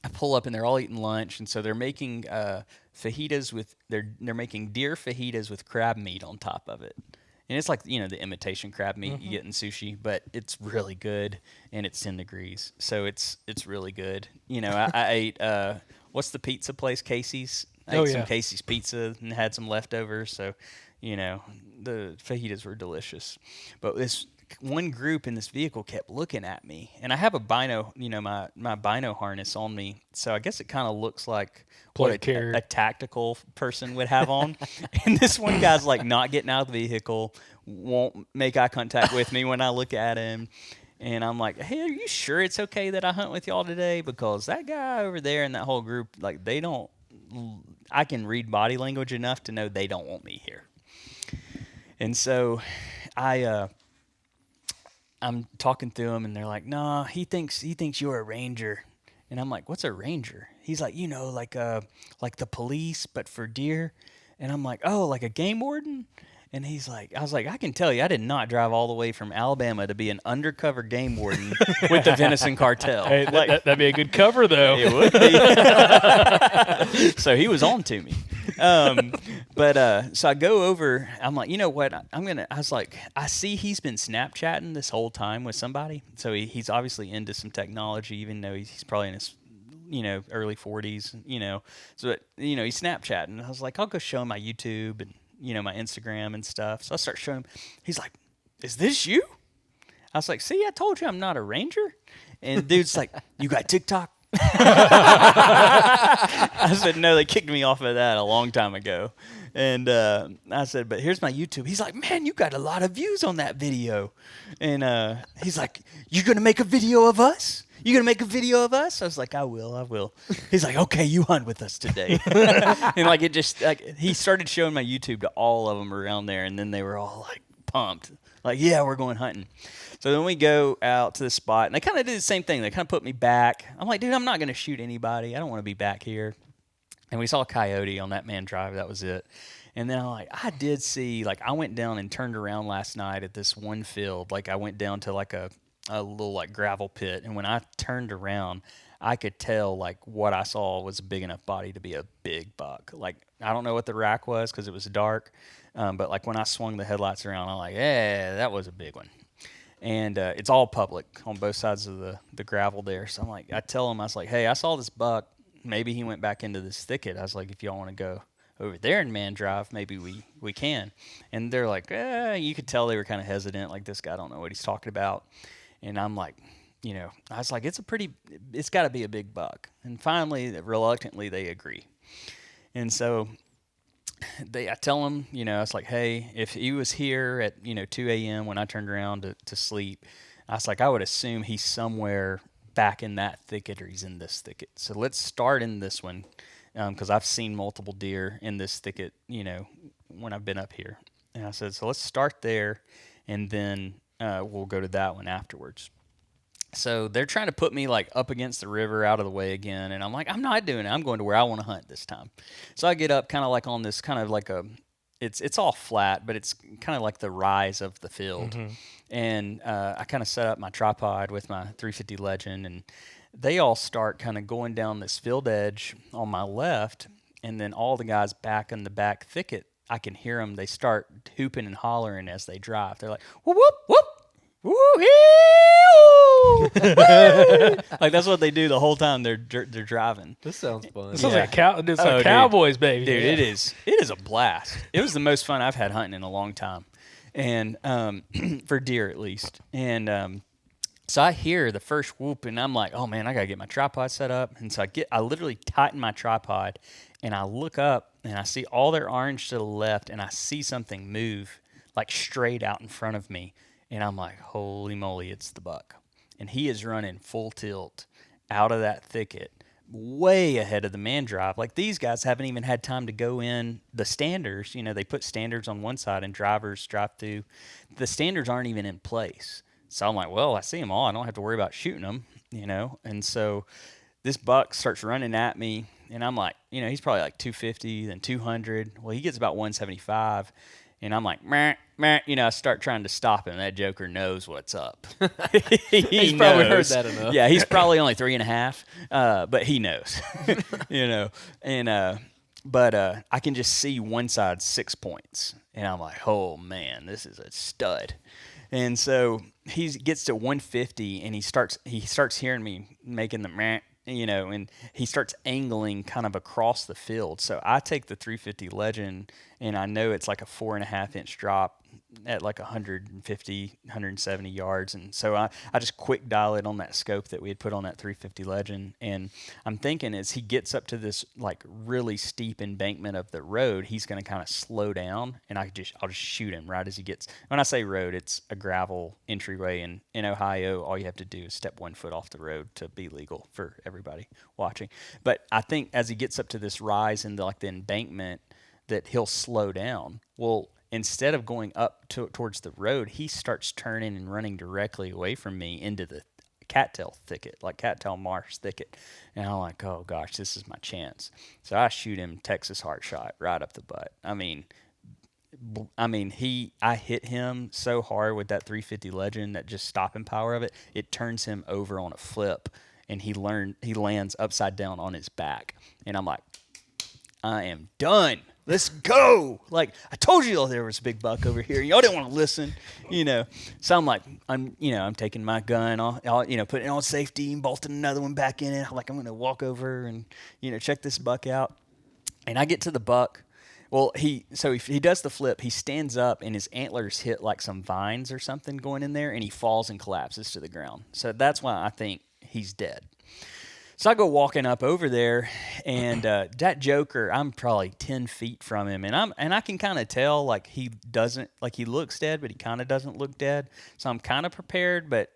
I pull up, and they're all eating lunch. And so they're making fajitas they're making deer fajitas with crab meat on top of it. And it's the imitation crab meat you get in sushi, but it's really good, and it's 10 degrees. So it's really good. I ate, what's the pizza place, Casey's? I ate some Casey's pizza and had some leftovers. So, the fajitas were delicious. But this one group in this vehicle kept looking at me. And I have a bino, my bino harness on me. So I guess it kind of looks like what a tactical person would have on. And this one guy's not getting out of the vehicle, won't make eye contact with me when I look at him. And I'm like, hey, are you sure it's okay that I hunt with y'all today? Because that guy over there and that whole group, they don't, I can read body language enough to know they don't want me here. And so I'm talking to him, and they're like, nah, he thinks you're a ranger. And I'm like, what's a ranger? He's like, like the police, but for deer. And I'm like, oh, like a game warden? And he's like, I was like, I can tell you, I did not drive all the way from Alabama to be an undercover game warden with the Venison Cartel.
Hey, that'd be a good cover, though.
It would be. So he was on to me. So I go over, I'm like, you know what? I was like, I see he's been Snapchatting this whole time with somebody. So he's obviously into some technology, even though he's probably in his, early 40s, So, he's Snapchatting. I was like, I'll go show him my YouTube and, my Instagram and stuff. So I start showing him. He's like, is this you? I was like, see, I told you I'm not a ranger. And dude's like, you got TikTok? I said, no, they kicked me off of that a long time ago. And I said, but here's my YouTube. He's like, man, you got a lot of views on that video. And he's like, you going to make a video of us? You going to make a video of us? I was like, I will. He's like, okay, you hunt with us today. And it just, he started showing my YouTube to all of them around there. And then they were all pumped. Yeah, we're going hunting. So then we go out to the spot, and they kind of did the same thing. They kind of put me back. I'm like, dude, I'm not going to shoot anybody. I don't want to be back here. And we saw a coyote on that man drive. That was it. And then I did see, like, I went down and turned around last night at this one field. Like, I went down to like a little like gravel pit, and when I turned around, I could tell like what I saw was a big enough body to be a big buck. Like, I don't know what the rack was because it was dark, but like when I swung the headlights around, I'm like, yeah, that was a big one. And it's all public on both sides of the gravel there. So I'm like, I tell him, I was like, hey, I saw this buck. Maybe he went back into this thicket. I was like, if y'all want to go over there and man drive, maybe we can. And they're like, you could tell they were kind of hesitant, like, this guy don't know what he's talking about. And I'm like, I was like, it's got to be a big buck. And finally, reluctantly, they agree. And so I tell them, I was like, hey, if he was here at 2 a.m. when I turned around to sleep, I was like, I would assume he's somewhere back in that thicket, or he's in this thicket. So let's start in this one, because I've seen multiple deer in this thicket, when I've been up here. And I said, so let's start there, and then we'll go to that one afterwards. So they're trying to put me like up against the river, out of the way again, and I'm like, I'm not doing it. I'm going to where I want to hunt this time. So I get up kind of like on this kind of like it's all flat, but it's kind of like the rise of the field. Mm-hmm. And I kind of set up my tripod with my 350 Legend, and they all start kind of going down this field edge on my left, and then all the guys back in the back thicket, I can hear them. They start hooping and hollering as they drive. They're like, whoop, whoop, whoop. Like, that's what they do the whole time they're driving.
This sounds fun.
This sounds like Cowboys, baby.
Dude, it is a blast. It was the most fun I've had hunting in a long time, and for deer at least. And so I hear the first whoop, and I'm like, oh man, I gotta get my tripod set up. And so I literally tighten my tripod, and I look up, and I see all their orange to the left, and I see something move like straight out in front of me. And I'm like, holy moly, it's the buck. And he is running full tilt out of that thicket, way ahead of the man drive. Like, these guys haven't even had time to go in the standards. They put standards on one side and drivers drive through. The standards aren't even in place. So I'm like, well, I see them all. I don't have to worry about shooting them, And so this buck starts running at me, and I'm like, he's probably like 250, then 200. Well, he gets about 175. And I'm like, meh, meh. I start trying to stop him. That joker knows what's up. He's
probably heard that enough.
Yeah, he's probably only 3.5, but he knows. But I can just see one side 6 points, and I'm like, oh man, this is a stud. And so he gets to 150, and he starts hearing me making the meh. And he starts angling kind of across the field. So I take the 350 Legend, and I know it's like a 4.5-inch drop at like 150, 170 yards. And so I just quick dial it on that scope that we had put on that 350 Legend. And I'm thinking as he gets up to this like really steep embankment of the road, he's going to kind of slow down, and I'll just shoot him right as he gets. When I say road, it's a gravel entryway. And in Ohio, all you have to do is step 1 foot off the road to be legal for everybody watching. But I think as he gets up to this rise in the embankment, that he'll slow down. Well, instead of going up towards the road, he starts turning and running directly away from me into the cattail thicket, like cattail marsh thicket. And I'm like, oh gosh, this is my chance. So I shoot him Texas heart shot right up the butt. I hit him so hard with that 350 Legend, that just stopping power of it, it turns him over on a flip, and he lands upside down on his back. And I'm like, I am done. Let's go. Like, I told you there was a big buck over here. Y'all didn't want to listen, So I'm like, I'm taking my gun, putting it on safety and bolting another one back in it. I'm going to walk over and, check this buck out. And I get to the buck. Well, he does the flip. He stands up, and his antlers hit like some vines or something going in there, and he falls and collapses to the ground. So that's why I think he's dead. So I go walking up over there, and that joker, I'm probably 10 feet from him, and I can kind of tell, like, he looks dead, but he kind of doesn't look dead. So I'm kind of prepared, but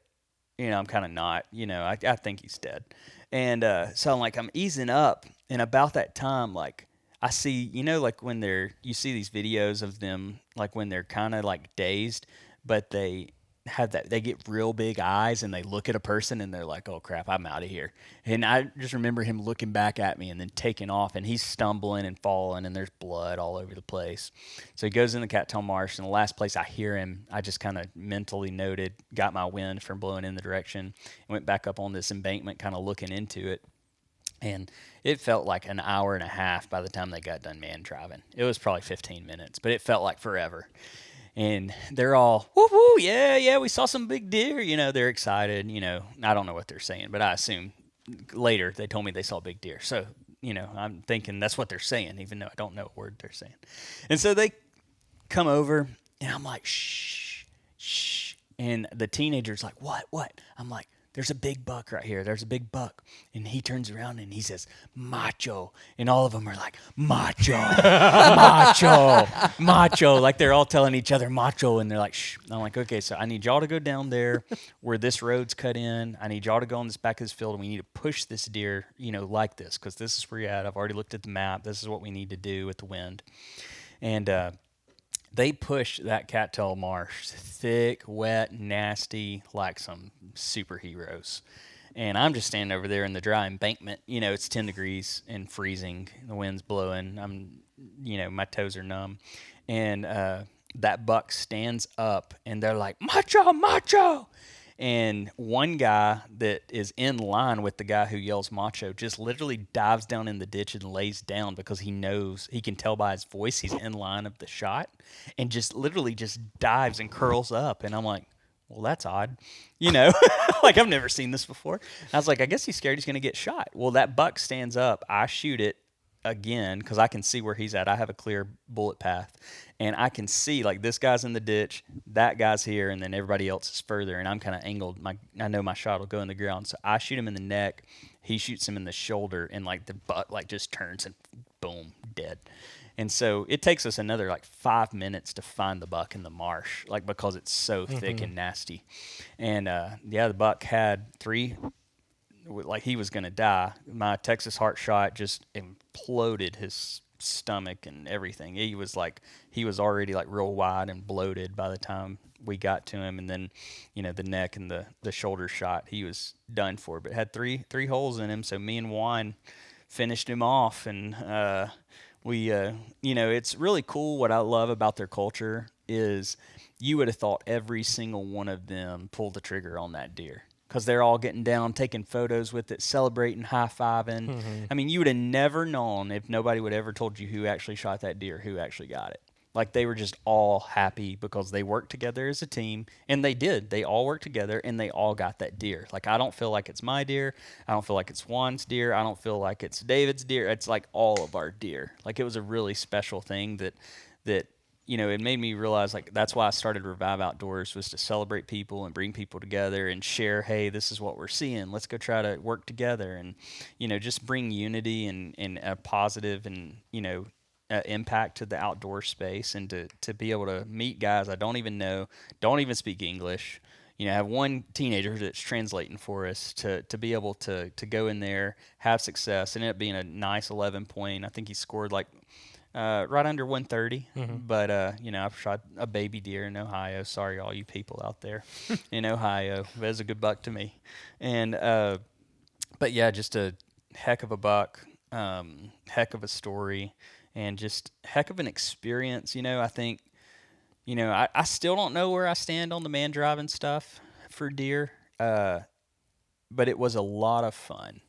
I'm kind of not. I think he's dead. And so I'm easing up, and about that time, like, I see, like when you see these videos of them, like when they're kind of like dazed, but they have that, they get real big eyes and they look at a person and they're like, oh crap, I'm out of here. And I just remember him looking back at me and then taking off, and he's stumbling and falling and there's blood all over the place. So he goes in the cattail marsh, and the last place I hear him, I just kind of mentally noted, got my wind from blowing in the direction, and went back up on this embankment kind of looking into it. And it felt like an hour and a half by the time they got done man driving. It was probably 15 minutes, but it felt like forever. And they're all, woo woo, yeah, we saw some big deer. You know, they're excited. You know, I don't know what they're saying, but I assume later they told me they saw big deer. So, you know, I'm thinking that's what they're saying, even though I don't know a word they're saying. And so they come over, and I'm like, shh. And the teenager's like, what? I'm like, there's a big buck right here. There's a big buck. And he turns around and he says, macho. And all of them are like, macho, macho. Like they're all telling each other macho. And they're like, shh. I'm like, okay, so I need y'all to go down there where this road's cut in. I need y'all to go on this back of this field, and we need to push this deer, you know, like this, because this is where you're at. I've already looked at the map. This is what we need to do with the wind. And they pushed that cattail marsh thick, wet, nasty, like some superheroes. And I'm just standing over there in the dry embankment. You know, it's 10 degrees and freezing. The wind's blowing. You know, my toes are numb. And that buck stands up, and they're like, macho. And one guy that is in line with the guy who yells macho just literally dives down in the ditch and lays down, because he knows, he can tell by his voice he's in line of the shot, and just literally just dives and curls up. And I'm like, well, that's odd. You know, like I've never seen this before. I was like, I guess he's scared he's going to get shot. Well, that buck stands up. I shoot it again because I can see where he's at. I have a clear bullet path, and I can see like this guy's in the ditch, that guy's here, and then everybody else is further, and I'm kind of angled. I know my shot will go in the ground, so I shoot him in the neck. He shoots him in the shoulder, and like the buck like just turns and boom, dead. And so it takes us another like 5 minutes to find the buck in the marsh, like because it's so thick and nasty. And the buck had 3. Like he was going to die. My Texas heart shot just imploded his stomach and everything. He was already like real wide and bloated by the time we got to him. And then, you know, the neck and the shoulder shot, he was done for, but had three holes in him. So me and Juan finished him off. And we, you know, it's really cool. What I love about their culture is you would have thought every single one of them pulled the trigger on that deer, because they're all getting down, taking photos with it, celebrating, high-fiving. I mean, you would have never known if nobody would ever told you who actually shot that deer, who actually got it. Like, they were just all happy because they worked together as a team, and they did. They all worked together, and they all got that deer. Like, I don't feel like it's my deer. I don't feel like it's Juan's deer. I don't feel like it's David's deer. It's like all of our deer. Like, it was a really special thing that you know, it made me realize, like, that's why I started Revive Outdoors, was to celebrate people and bring people together and share, hey, this is what we're seeing. Let's go try to work together and, you know, just bring unity and a positive and, you know, impact to the outdoor space, and to be able to meet guys I don't even know, don't even speak English. You know, have one teenager that's translating for us to be able to go in there, have success. It ended up being a nice 11 point. I think he scored like right under 130, but you know, I've shot a baby deer in Ohio. Sorry, all you people out there in Ohio. That was a good buck to me. And but yeah, just a heck of a buck, heck of a story, and just heck of an experience. You know, I think, you know, I still don't know where I stand on the man driving stuff for deer, but it was a lot of fun.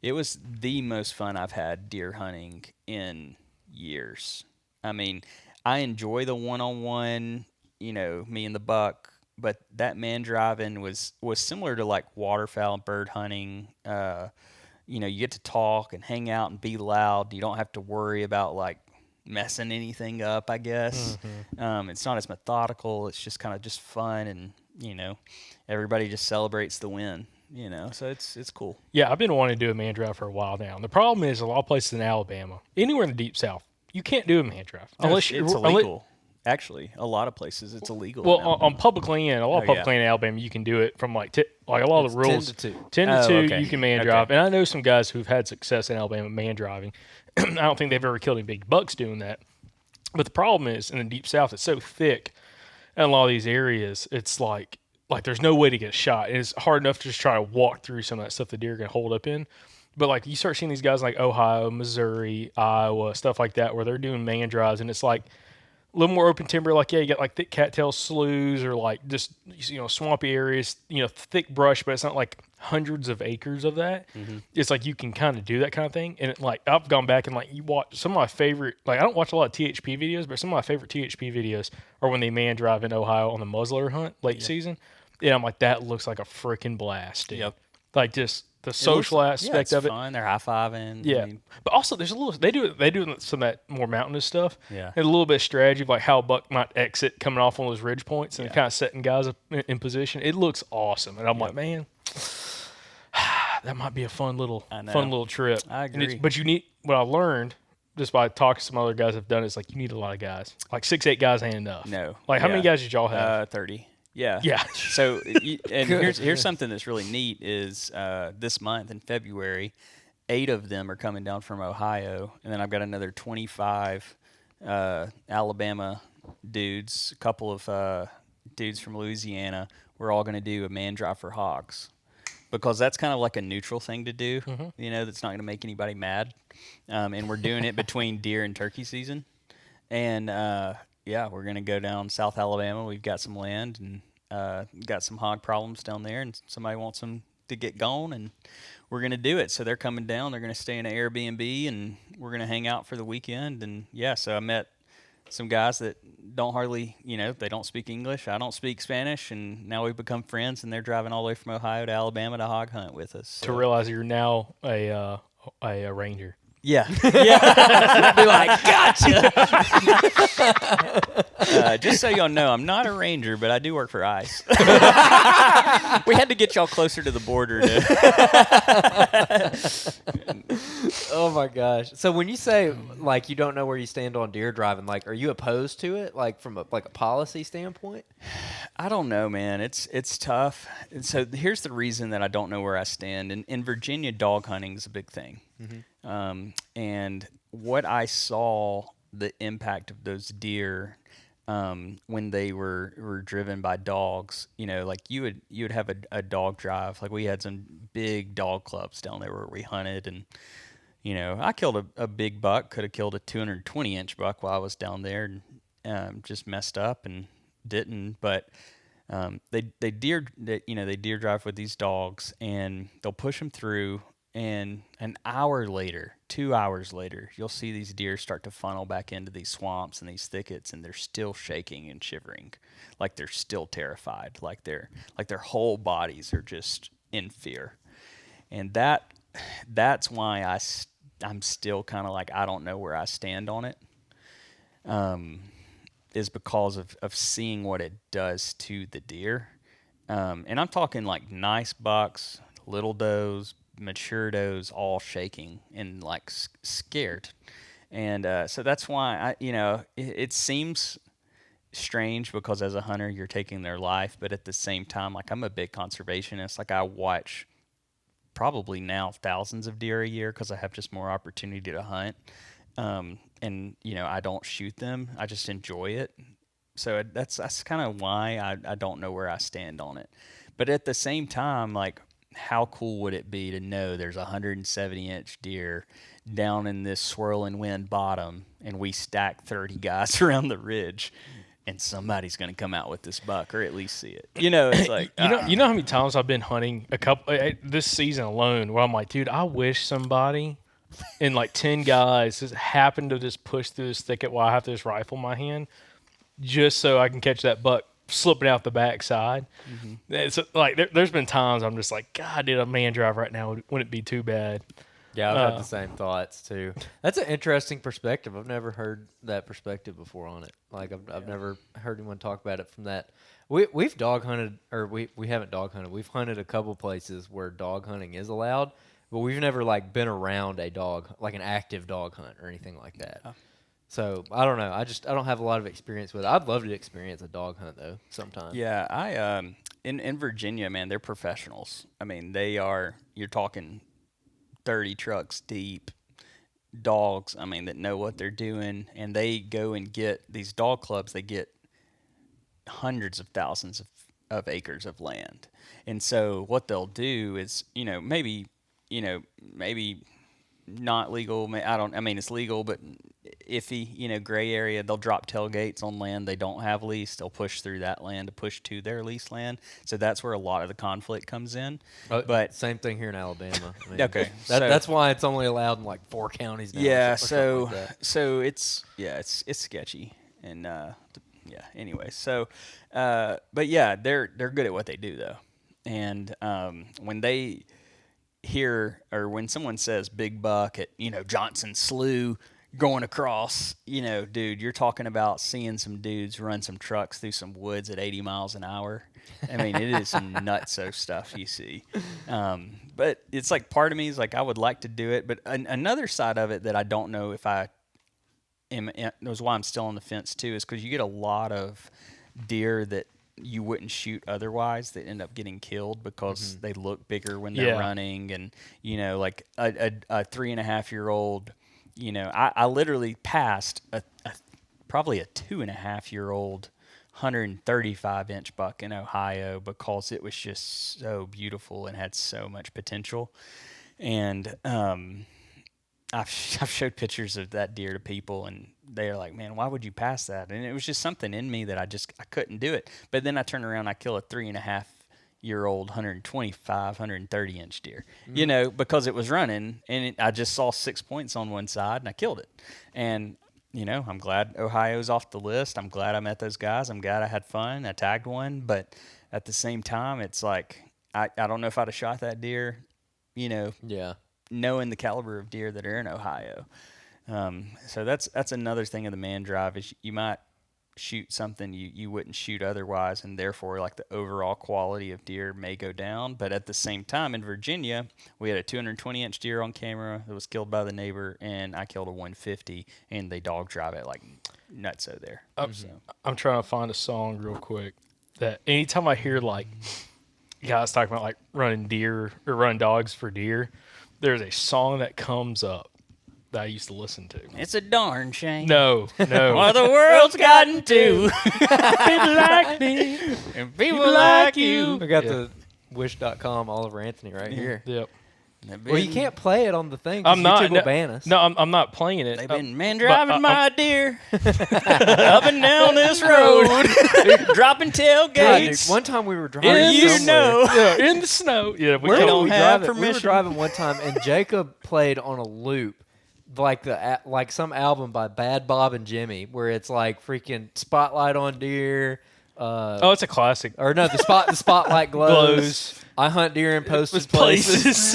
It was the most fun I've had deer hunting in years. I mean, I enjoy the one-on-one, you know, me and the buck, but that man driving was similar to like waterfowl and bird hunting. You know, you get to talk and hang out and be loud. You don't have to worry about like messing anything up, I guess. It's not as methodical. It's just kind of just fun, and, you know, everybody just celebrates the win. You know, so it's cool.
Yeah, I've been wanting to do a man drive for a while now. And the problem is, a lot of places in Alabama, anywhere in the deep south, you can't do a man drive
unless it's illegal. Actually, a lot of places it's illegal.
Well, on public land, a lot of public land in Alabama, you can do it from like a lot of the rules. 10 to 2,
okay.
You can man drive. And I know some guys who've had success in Alabama man driving. I don't think they've ever killed any big bucks doing that. But the problem is, in the deep south, it's so thick in a lot of these areas. It's like like there's no way to get a shot. It's hard enough to just try to walk through some of that stuff the deer can hold up in. But like you start seeing these guys like Ohio, Missouri, Iowa, stuff like that, where they're doing man drives, and it's like a little more open timber. Like you got like thick cattail sloughs or like just swampy areas, thick brush, but it's not like hundreds of acres of that. It's like you can kind of do that kind of thing. And like I've gone back and like you watch some of my favorite. Like I don't watch a lot of THP videos, but some of my favorite THP videos are when they man drive in Ohio on the muzzler hunt late season. And I'm like, that looks like a freaking blast, dude.
Yep.
Like just the social aspect of it.
Fun. They're high fiving.
Yeah, but also there's a little. They do some of that more mountainous stuff.
Yeah,
and a little bit of strategy of like how a buck might exit coming off on those ridge points and kind of setting guys up in position. It looks awesome, and I'm like, man, that might be a fun little trip.
I agree.
But you need what I learned just by talking to some other guys have done is like you need a lot of guys. Like 6-8 guys ain't enough.
No,
like how many guys did y'all have?
30. Yeah.
Yeah.
So, and here's something that's really neat is this month in February, 8 of them are coming down from Ohio, and then I've got another 25 Alabama dudes, a couple of dudes from Louisiana. We're all going to do a man drive for hogs because that's kind of like a neutral thing to do, that's not going to make anybody mad. And we're doing it between deer and turkey season. And we're going to go down South Alabama. We've got some land and got some hog problems down there, and somebody wants them to get going, and we're going to do it. So they're coming down. They're going to stay in an Airbnb, and we're going to hang out for the weekend. And, so I met some guys that don't hardly, they don't speak English. I don't speak Spanish, and now we've become friends, and they're driving all the way from Ohio to Alabama to hog hunt with us. So.
To realize you're now a ranger.
Yeah. Yeah. Be like, gotcha. Just so y'all know, I'm not a ranger, but I do work for ICE. We had to get y'all closer to the border.
Oh my gosh! So when you say like you don't know where you stand on deer driving, like are you opposed to it, like from a policy standpoint?
I don't know, man. It's tough. And so here's the reason that I don't know where I stand. In Virginia, dog hunting is a big thing. And what I saw the impact of those deer when they were driven by dogs, like you would have a dog drive. Like we had some big dog clubs down there where we hunted, and I killed a big buck. Could have killed a 220-inch buck while I was down there, and just messed up and didn't. But they deer drive with these dogs, and they'll push them through. And an hour later, 2 hours later, you'll see these deer start to funnel back into these swamps and these thickets, and they're still shaking and shivering, like they're still terrified, like their whole bodies are just in fear. And that's why I'm still kind of like I don't know where I stand on it. Is because of seeing what it does to the deer, and I'm talking like nice bucks, little does, mature does, all shaking and like scared. And so that's why it seems strange because as a hunter you're taking their life, but at the same time, like I'm a big conservationist. Like I watch probably now thousands of deer a year because I have just more opportunity to hunt. And I don't shoot them, I just enjoy it. So that's kind of why I don't know where I stand on it. But at the same time, like, how cool would it be to know there's a 170-inch deer down in this swirling wind bottom, and we stack 30 guys around the ridge, and somebody's going to come out with this buck or at least see it. It's like
you know how many times I've been hunting this season alone where I'm like, dude, I wish somebody and like 10 guys just happened to just push through this thicket while I have this rifle in my hand, just so I can catch that buck slipping out the backside. It's like there's been times I'm just like, God, dude, a man drive right now wouldn't be too bad.
Yeah, I've had the same thoughts too. That's an interesting perspective. I've never heard that perspective before on it. Like I've never heard anyone talk about it from that. We've dog hunted, or we haven't dog hunted. We've hunted a couple places where dog hunting is allowed, but we've never like been around a dog, like an active dog hunt or anything like that. Oh. So I don't know. I don't have a lot of experience with it. I'd love to experience a dog hunt though sometime.
Yeah, I in Virginia, man, they're professionals. I mean, you're talking 30 trucks deep, dogs, I mean, that know what they're doing, and they go and get these dog clubs. They get hundreds of thousands of acres of land. And so what they'll do is, maybe not legal. I mean, it's legal, but iffy, gray area. They'll drop tailgates on land they don't have leased. They'll push through that land to push to their leased land. So that's where a lot of the conflict comes in. But
same thing here in Alabama. I mean,
okay,
that's why it's only allowed in like 4 counties now.
Yeah,
or something like that.
so it's sketchy, and Anyway, so but yeah, they're good at what they do though, and when they hear or when someone says big buck at Johnson Slough going across, dude, you're talking about seeing some dudes run some trucks through some woods at 80 miles an hour. I mean, it is some nutso stuff you see. But it's like part of me is like, I would like to do it. But another side of it that I don't know if I am, that's why I'm still on the fence too, is because you get a lot of deer that you wouldn't shoot otherwise that end up getting killed because they look bigger when they're running. And, like a 3.5-year-old, I literally passed probably a 2.5-year-old 135-inch buck in Ohio because it was just so beautiful and had so much potential. And I've showed pictures of that deer to people, and they're like, "Man, why would you pass that?" And it was just something in me that I couldn't do it. But then I turn around, I kill a 3.5-year-old 125, 130-inch deer, because it was running, and I just saw 6 points on one side, and I killed it. And I'm glad Ohio's off the list. I'm glad I met those guys. I'm glad I had fun. I tagged one. But at the same time, it's like, I don't know if I'd have shot that deer, knowing the caliber of deer that are in Ohio. So that's another thing of the man drive is you might shoot something you wouldn't shoot otherwise, and therefore like the overall quality of deer may go down. But at the same time, in Virginia, we had a 220-inch deer on camera that was killed by the neighbor, and I killed a 150, and they dog drive it like nutso there.
I'm trying to find a song real quick that anytime I hear like guys talking about like running deer or running dogs for deer, there's a song that comes up that I used to listen to.
It's a darn shame.
No.
What the world's gotten to.
People like me.
And people like you.
We got the Wish.com Oliver Anthony right here.
Yep.
Well, you can't play it on the thing.
I'm not.
YouTube will ban us.
No, I'm not playing it.
They've been man driving my deer up and down this road, dropping tailgates.
One time we were driving
somewhere. In the snow. Yeah, we
don't have
permission. We were driving one time, and Jacob played on a loop, like some album by Bad Bob and Jimmy, where it's like freaking Spotlight on Deer.
It's a classic.
Or no, the spotlight glows. I hunt deer in posted places.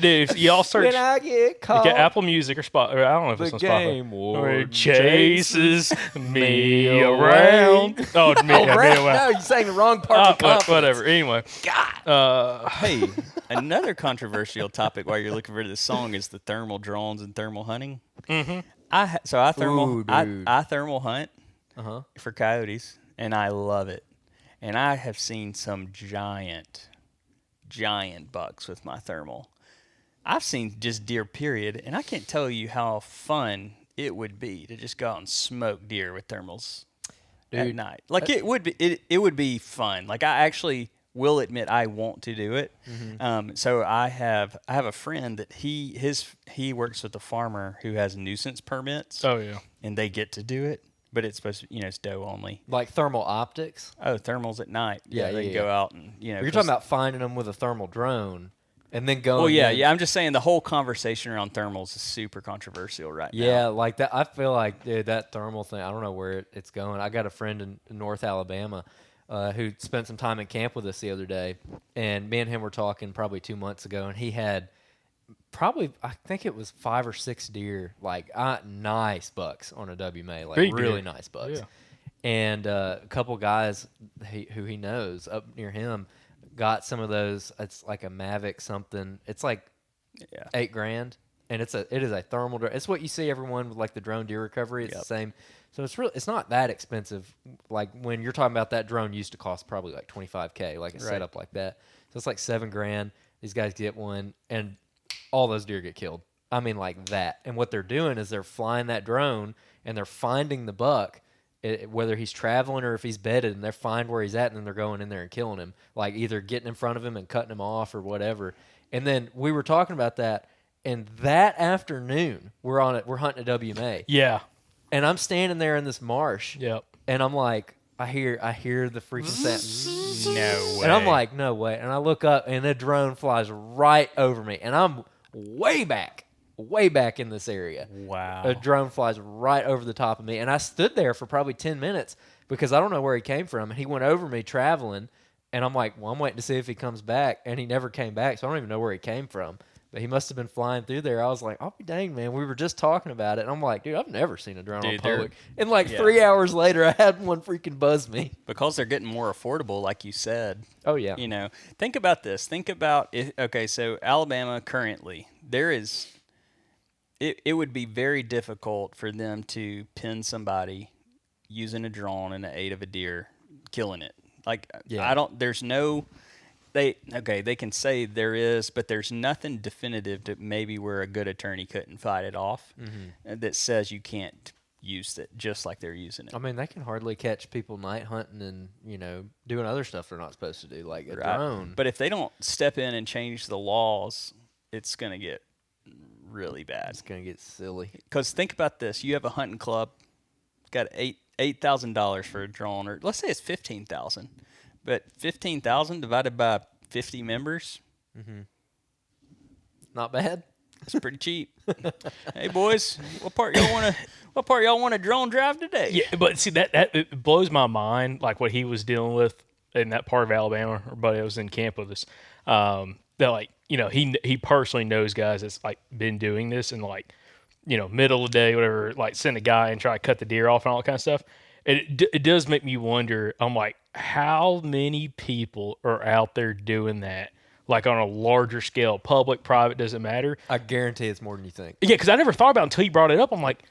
Dude, y'all search.
When I get caught,
get Apple Music or Spot. Or I don't know if it's on
game
Spotify.
warden
chases me around. Oh, me around.
No, you sang the wrong part.
Whatever. Anyway,
God. Hey, another controversial topic while you're looking for this song is the thermal drones and thermal hunting.
Mm-hmm.
I thermal hunt for coyotes, and I love it. And I have seen some giant bucks with my thermal. I've seen just deer, period, and I can't tell you how fun it would be to just go out and smoke deer with thermals at night. Like it would be fun. Like I actually will admit I want to do it. Mm-hmm. So I have a friend that he works with a farmer who has nuisance permits.
Oh yeah,
and they get to do it. But it's supposed to, it's doe only.
Like thermal optics?
Oh, thermals at night. Yeah, they can go out and,
You're talking about finding them with a thermal drone and then going.
Well, yeah. I'm just saying the whole conversation around thermals is super controversial right now.
Yeah, like that. I feel like, dude, that thermal thing, I don't know where it's going. I got a friend in North Alabama who spent some time in camp with us the other day. And me and him were talking probably 2 months ago, and he had I think it was 5 or 6 deer, like nice bucks on a WMA, like
big
really
deer.
Nice bucks.
Yeah.
And a couple guys who he knows up near him got some of those. It's like a Mavic something. It's like $8,000, and it is a thermal drone. It's what you see everyone with like the drone deer recovery. It's the same. So it's not that expensive. Like when you're talking about that drone used to cost probably like $25,000, like a setup like that. So it's like $7,000. These guys get one, and all those deer get killed. I mean, like that. And what they're doing is they're flying that drone and they're finding the buck whether he's traveling or if he's bedded, and they find where he's at, and then they're going in there and killing him, like either getting in front of him and cutting him off or whatever. And then we were talking about that, and that afternoon we're hunting a WMA.
Yeah.
And I'm standing there in this marsh.
Yep.
And I'm like, I hear the freaking sound.
No way.
And I'm like, no way. And I look up, and a drone flies right over me, and I'm way back in this area.
Wow.
A drone flies right over the top of me, and I stood there for probably 10 minutes because I don't know where he came from. And he went over me traveling, and I'm like, well, I'm waiting to see if he comes back, and he never came back, so I don't even know where he came from. But he must have been flying through there. I was like, I'll be dang, man. We were just talking about it, and I'm like, dude, I've never seen a drone on public. And like 3 hours later, I had one freaking buzz me.
Because they're getting more affordable, like you said.
Oh, yeah.
You know, think about this. Think about, okay, so Alabama currently, it would be very difficult for them to pin somebody using a drone in the aid of a deer, killing it. Like, there's no, they can say there is, but there's nothing definitive to maybe where a good attorney couldn't fight it off that says you can't use it just like they're using it.
I mean, they can hardly catch people night hunting and, doing other stuff they're not supposed to do, like a drone.
But if they don't step in and change the laws, it's going to get really bad.
It's going to get silly.
Because think about this. You have a hunting club, got $8,000 for a drone, or let's say it's $15,000. But $15,000 divided by 50 members,
not bad.
It's pretty cheap. Hey boys, what part y'all want a drone drive today?
Yeah, but see that it blows my mind, like what he was dealing with in that part of Alabama. Our buddy was in camp with us. That like he personally knows guys that's like been doing this and like middle of the day whatever, like send a guy and try to cut the deer off and all that kind of stuff. It does make me wonder. I'm like, how many people are out there doing that? Like on a larger scale, public, private, doesn't matter.
I guarantee it's more than you think.
Yeah, because I never thought about it until you brought it up. I'm like,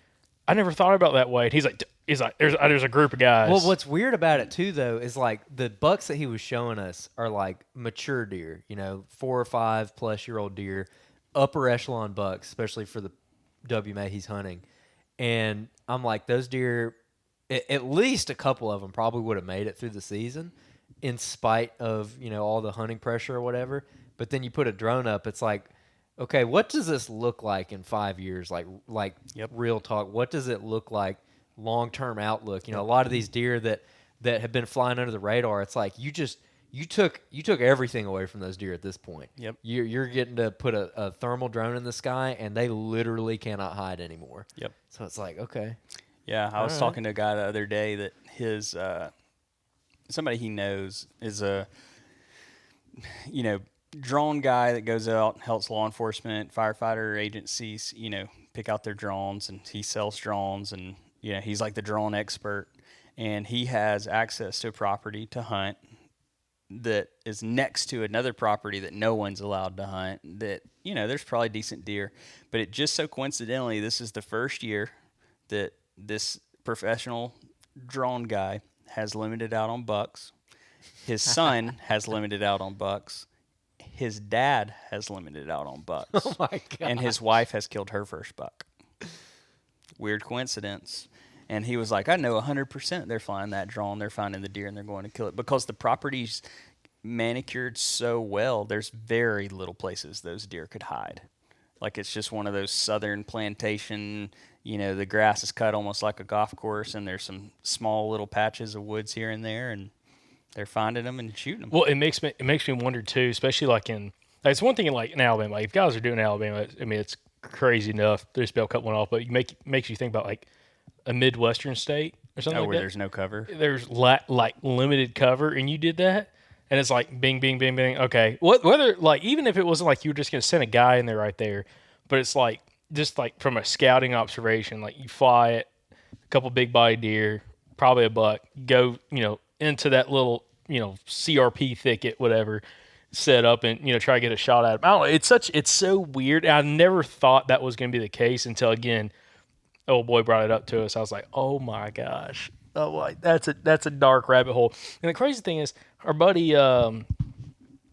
I never thought about it that way. And he's like, there's a group of guys.
Well, what's weird about it too, though, is like the bucks that he was showing us are like mature deer, 4 or 5 plus year old deer, upper echelon bucks, especially for the WMA he's hunting. And I'm like, those deer, at least a couple of them probably would have made it through the season, in spite of all the hunting pressure or whatever. But then you put a drone up, it's like, okay, what does this look like in 5 years? Like real talk, what does it look like? Long-term outlook. A lot of these deer that have been flying under the radar, it's like you took everything away from those deer at this point.
Yep.
You're getting to put a thermal drone in the sky, and they literally cannot hide anymore.
Yep.
So it's like, okay.
Yeah, I was talking to a guy the other day that his somebody he knows is a drone guy that goes out, helps law enforcement, firefighter agencies, pick out their drones, and he sells drones, and he's like the drone expert, and he has access to a property to hunt that is next to another property that no one's allowed to hunt, that there's probably decent deer, but it just so coincidentally this is the first year that this professional drone guy has limited out on bucks. His son has limited out on bucks. His dad has limited out on bucks.
Oh my God.
And his wife has killed her first buck. Weird coincidence. And he was like, I know 100% they're flying that drone. They're finding the deer and they're going to kill it. Because the property's manicured so well, there's very little places those deer could hide. Like it's just one of those southern plantation, the grass is cut almost like a golf course, and there's some small little patches of woods here and there, and they're finding them and shooting them.
Well, it makes me wonder too, especially like it's one thing in Alabama. Like if guys are doing Alabama, I mean it's crazy enough. There's bell cut one off, but makes you think about like a Midwestern state or something like
where
that.
There's no cover.
There's like limited cover, and you did that, and it's like bing, bing, bing, bing. Okay, whether like even if it wasn't like you were just gonna send a guy in there right there, but it's like just like from a scouting observation, like you fly it, a couple big body deer, probably a buck, go into that little CRP thicket, whatever, set up and try to get a shot at him. I don't know. It's so weird. I never thought that was going to be the case until again, old boy brought it up to us. I was like, oh my gosh, oh like that's a dark rabbit hole. And the crazy thing is, our buddy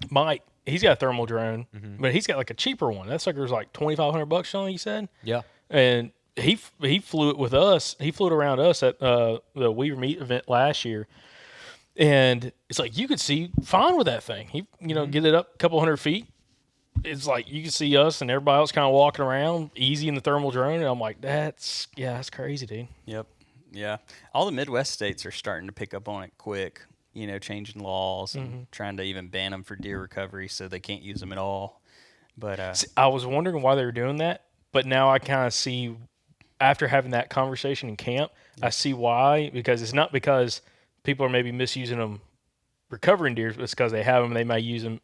Mike, he's got a thermal drone, but he's got like a cheaper one. That sucker's like $2,500, Sean, you said?
Yeah.
And he flew it with us. He flew it around us at the Weaver Meat event last year, and it's like you could see fine with that thing. He get it up a couple 100 feet. It's like you can see us and everybody else kind of walking around easy in the thermal drone, and I'm like, that's crazy, dude.
Yep. Yeah. All the Midwest states are starting to pick up on it quick. Changing laws and trying to even ban them for deer recovery, so they can't use them at all. But
See, I was wondering why they were doing that, but now I kind of see. After having that conversation in camp, I see why. Because it's not because people are maybe misusing them recovering deer. It's because they have them. They may use them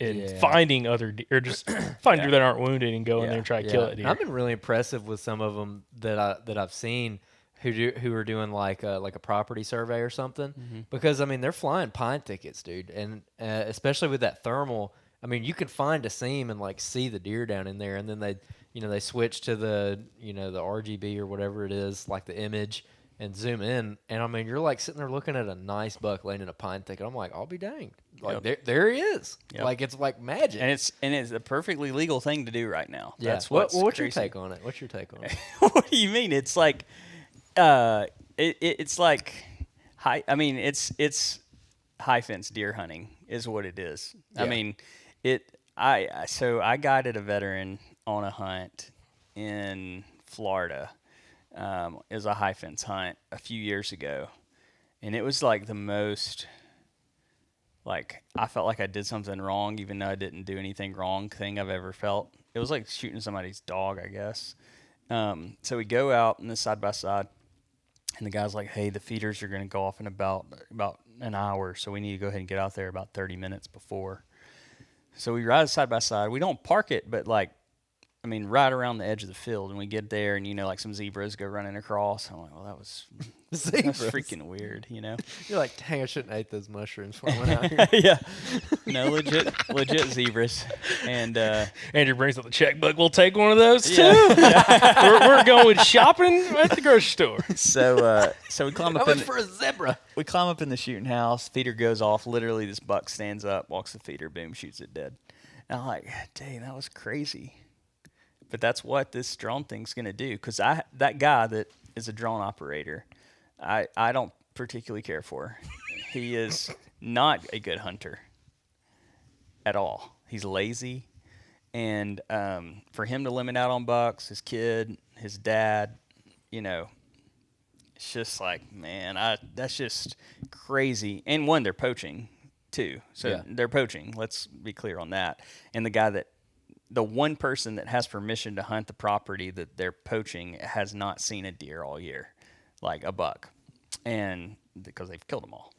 in finding other deer, or just find deer that aren't wounded and go in there and try to kill it deer.
I've been really impressive with some of them that I've seen who are doing like a property survey or something. Because I mean they're flying pine thickets, dude, and especially with that thermal. I mean, you can find a seam and like see the deer down in there, and then they switch to the the RGB or whatever it is, like the image, and zoom in, and I mean you're like sitting there looking at a nice buck laying in a pine thicket. I'm like, I'll be danged, like there he is, like it's like magic,
and it's a perfectly legal thing to do right now.
Yeah.
That's what's
your take on it? What's your take on it?
What do you mean? It's like, it's like high. I mean, it's high fence deer hunting is what it is.
Yeah.
I mean, so I guided a veteran on a hunt in Florida. It was a high fence hunt a few years ago, and it was like the most, like, I felt like I did something wrong even though I didn't do anything wrong thing I've ever felt. It was like shooting somebody's dog, I guess. So we go out in the side by side, and the guy's like, hey, the feeders are going to go off in about an hour, so we need to go ahead and get out there about 30 minutes before. So we ride side by side. We don't park it, but like, I mean, right around the edge of the field, and we get there, and like some zebras go running across. I'm like, well, that's freaking weird,
You're like, dang, I shouldn't have ate those mushrooms before I went out here.
Yeah, no, legit zebras. And
Andrew brings up the checkbook. We'll take one of those too. We're going shopping at the grocery store.
So we climb up
How much for a zebra?
We climb up in the shooting house. Feeder goes off. Literally, this buck stands up, walks the feeder, boom, shoots it dead. And I'm like, dang, that was crazy. But that's what this drone thing's going to do. Because that guy that is a drone operator, I don't particularly care for. He is not a good hunter at all. He's lazy. And for him to limit out on bucks, his kid, his dad, it's just like, man, that's just crazy. And one, they're poaching too. So they're poaching. Let's be clear on that. And the one person that has permission to hunt the property that they're poaching has not seen a deer all year, like a buck, and because they've killed them all.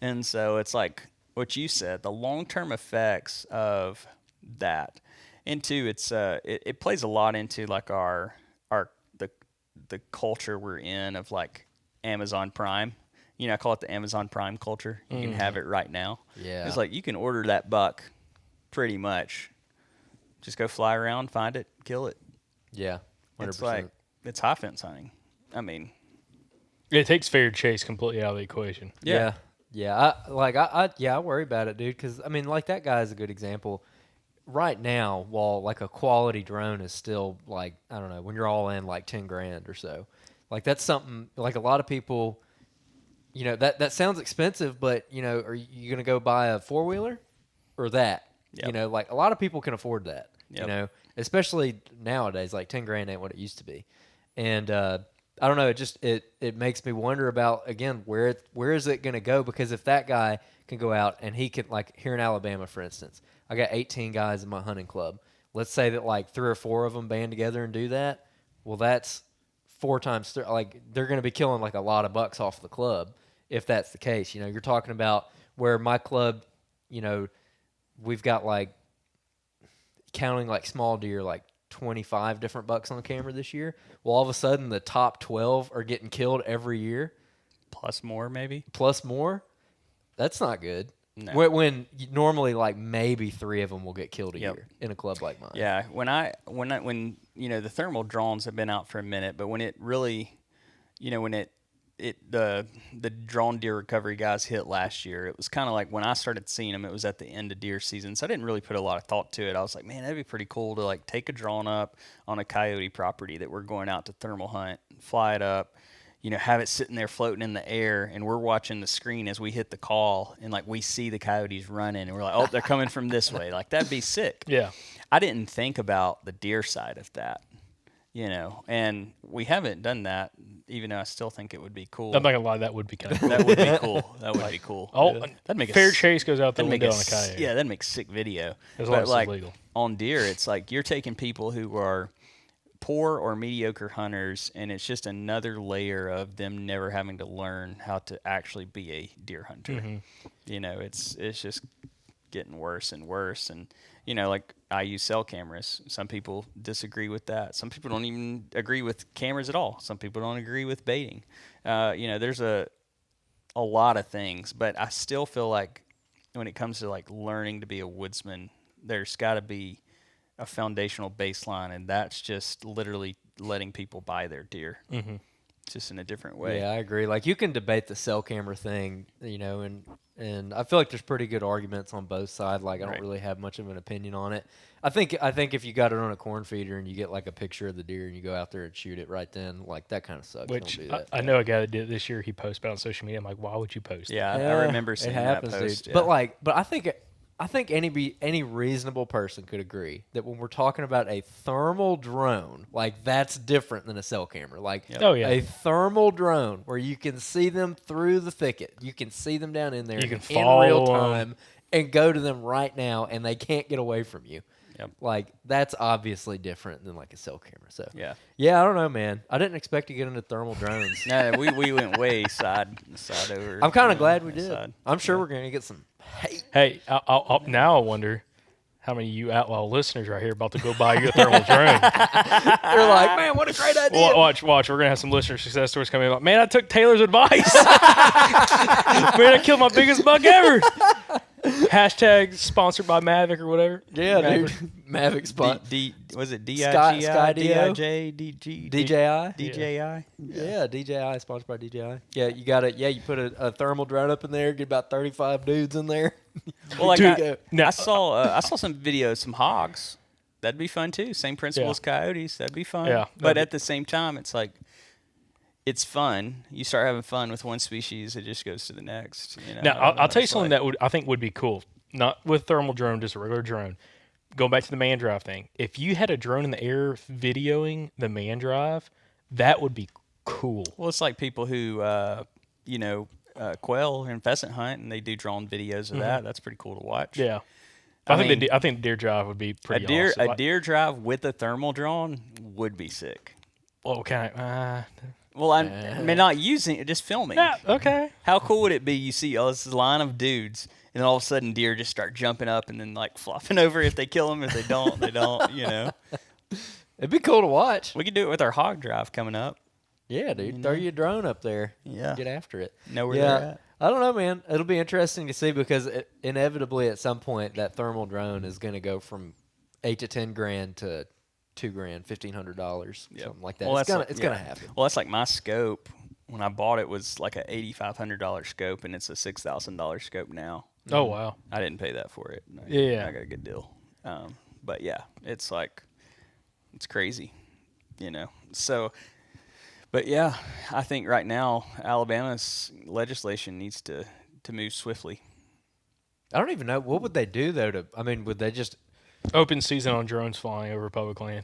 And so it's like what you said, the long-term effects of that. And two, it plays a lot into like the culture we're in of like Amazon Prime. I call it the Amazon Prime culture. You can have it right now.
Yeah.
It's like you can order that buck pretty much. Just go fly around, find it, kill it.
Yeah, 100%.
It's like, it's high fence hunting. I mean,
it takes fair chase completely out of the equation.
Yeah. I worry about it, dude, because, I mean, like, that guy is a good example. Right now, while, like, a quality drone is still, like, I don't know, when you're all in, like, 10 grand or so. Like, that's something, like, a lot of people, that sounds expensive, but, are you going to go buy a four-wheeler or that?
Yep.
Like, a lot of people can afford that,
Yep.
Especially nowadays. Like, 10 grand ain't what it used to be. And I don't know, it makes me wonder about, again, where is it going to go? Because if that guy can go out and he can, like, here in Alabama, for instance, I got 18 guys in my hunting club. Let's say that, like, 3 or 4 of them band together and do that. Well, that's 4 times, like, they're going to be killing, like, a lot of bucks off the club if that's the case. You're talking about where my club, we've got, like, counting, like, small deer, like, 25 different bucks on camera this year. Well, all of a sudden, the top 12 are getting killed every year.
Plus more, maybe?
Plus more? That's not good.
No.
When normally, like, maybe 3 of them will get killed a year in a club like mine.
Yeah, when the thermal drones have been out for a minute, but when it really, when it the drawn deer recovery guys hit last year, it was kind of like when I started seeing them, it was at the end of deer season, so I didn't really put a lot of thought to it. I was like, man, that'd be pretty cool to like take a drawn up on a coyote property that we're going out to thermal hunt, fly it up, have it sitting there floating in the air, and we're watching the screen as we hit the call, and like we see the coyotes running, and we're like, oh, they're coming from this way. Like that'd be sick.
Yeah.
I didn't think about the deer side of that. And we haven't done that, even though I still think it would be cool.
I'm not gonna lie, that would be kind of cool.
That would be cool. That would be cool.
Oh,
that'd make
fair chase goes out the
that'd make
window on a coyote.
Yeah, that'd make sick video.
As long as it's
like
legal.
on deer, it's like you're taking people who are poor or mediocre hunters, and it's just another layer of them never having to learn how to actually be a deer hunter.
Mm-hmm.
It's just getting worse and worse. And like I use cell cameras. Some people disagree with that. Some people don't even agree with cameras at all. Some people don't agree with baiting. There's a lot of things, but I still feel like when it comes to like learning to be a woodsman, there's got to be a foundational baseline, and that's just literally letting people buy their deer.
Mm-hmm.
Just in a different way.
Yeah, I agree. Like you can debate the cell camera thing, and I feel like there's pretty good arguments on both sides. Like I don't really have much of an opinion on it. I think if you got it on a corn feeder and you get like a picture of the deer and you go out there and shoot it right then, like that kind of sucks.
Which
don't do that.
I know a guy that did it this year. He posted about it on social media. I'm like, why would you post?
Yeah,
that?
I remember seeing that post.
Dude.
Yeah.
But I think any reasonable person could agree that when we're talking about a thermal drone, like that's different than a cell camera. Like a thermal drone where you can see them through the thicket, you can see them down in there
You can
in real time and go to them right now, and they can't get away from you.
Yep.
Like that's obviously different than like a cell camera. So
yeah,
I don't know, man. I didn't expect to get into thermal drones.
No, we went way side over.
I'm kind of glad we did.
Side.
I'm sure we're gonna get some hate.
Hey, now I wonder how many of you outlaw listeners right here about to go buy your thermal drone.
They're like, man, what a great idea.
Watch. We're going to have some listener success stories coming up. Man, I took Taylor's advice. Man, I killed my biggest buck ever. Hashtag sponsored by Mavic or whatever.
Yeah, dude. Mavic spot.
Was it
Sky Dio?
DIJ, DG,
DJI?
DJI?
Yeah, DJI, sponsored by DJI. Yeah, you got it. Yeah, you put a thermal drone up in there, get about 35 dudes in there.
Well, like
Dude,
I saw some videos, some hogs. That'd be fun too. Same principle as coyotes. That'd be fun.
Yeah,
but at the same time, it's like it's fun. You start having fun with one species, it just goes to the next.
Now, I'll tell you something that I think would be cool. Not with thermal drone, just a regular drone. Going back to the man drive thing. If you had a drone in the air videoing the man drive, that would be cool.
Well, it's like people who, quail and pheasant hunt, and they do drone videos of that. That's pretty cool to watch.
Yeah. I think deer drive would be pretty awesome.
A deer drive with a thermal drone would be sick.
Well,
Well, I mean, not using it, just filming.
Yeah, okay.
How cool would it be? You see, this line of dudes, and then all of a sudden, deer just start jumping up and then like flopping over. If they kill them, if they don't, they don't.
It'd be cool to watch.
We could do it with our hog drive coming up.
Yeah, dude. Throw your drone up there.
Yeah.
Get after it.
Know where they're at.
I don't know, man. It'll be interesting to see because inevitably at some point that thermal drone is going to go from $8 to $10 grand to $2,000, $1,500, something like that.
Well,
it's gonna happen.
Well, that's like my scope. When I bought it, was like a $8,500 scope, and it's a $6,000 scope now.
Oh wow!
I didn't pay that for it. I got a good deal. But yeah, it's like it's crazy, So, but yeah, I think right now Alabama's legislation needs to move swiftly.
I don't even know what would they do though. Would they just
open season on drones flying over public land?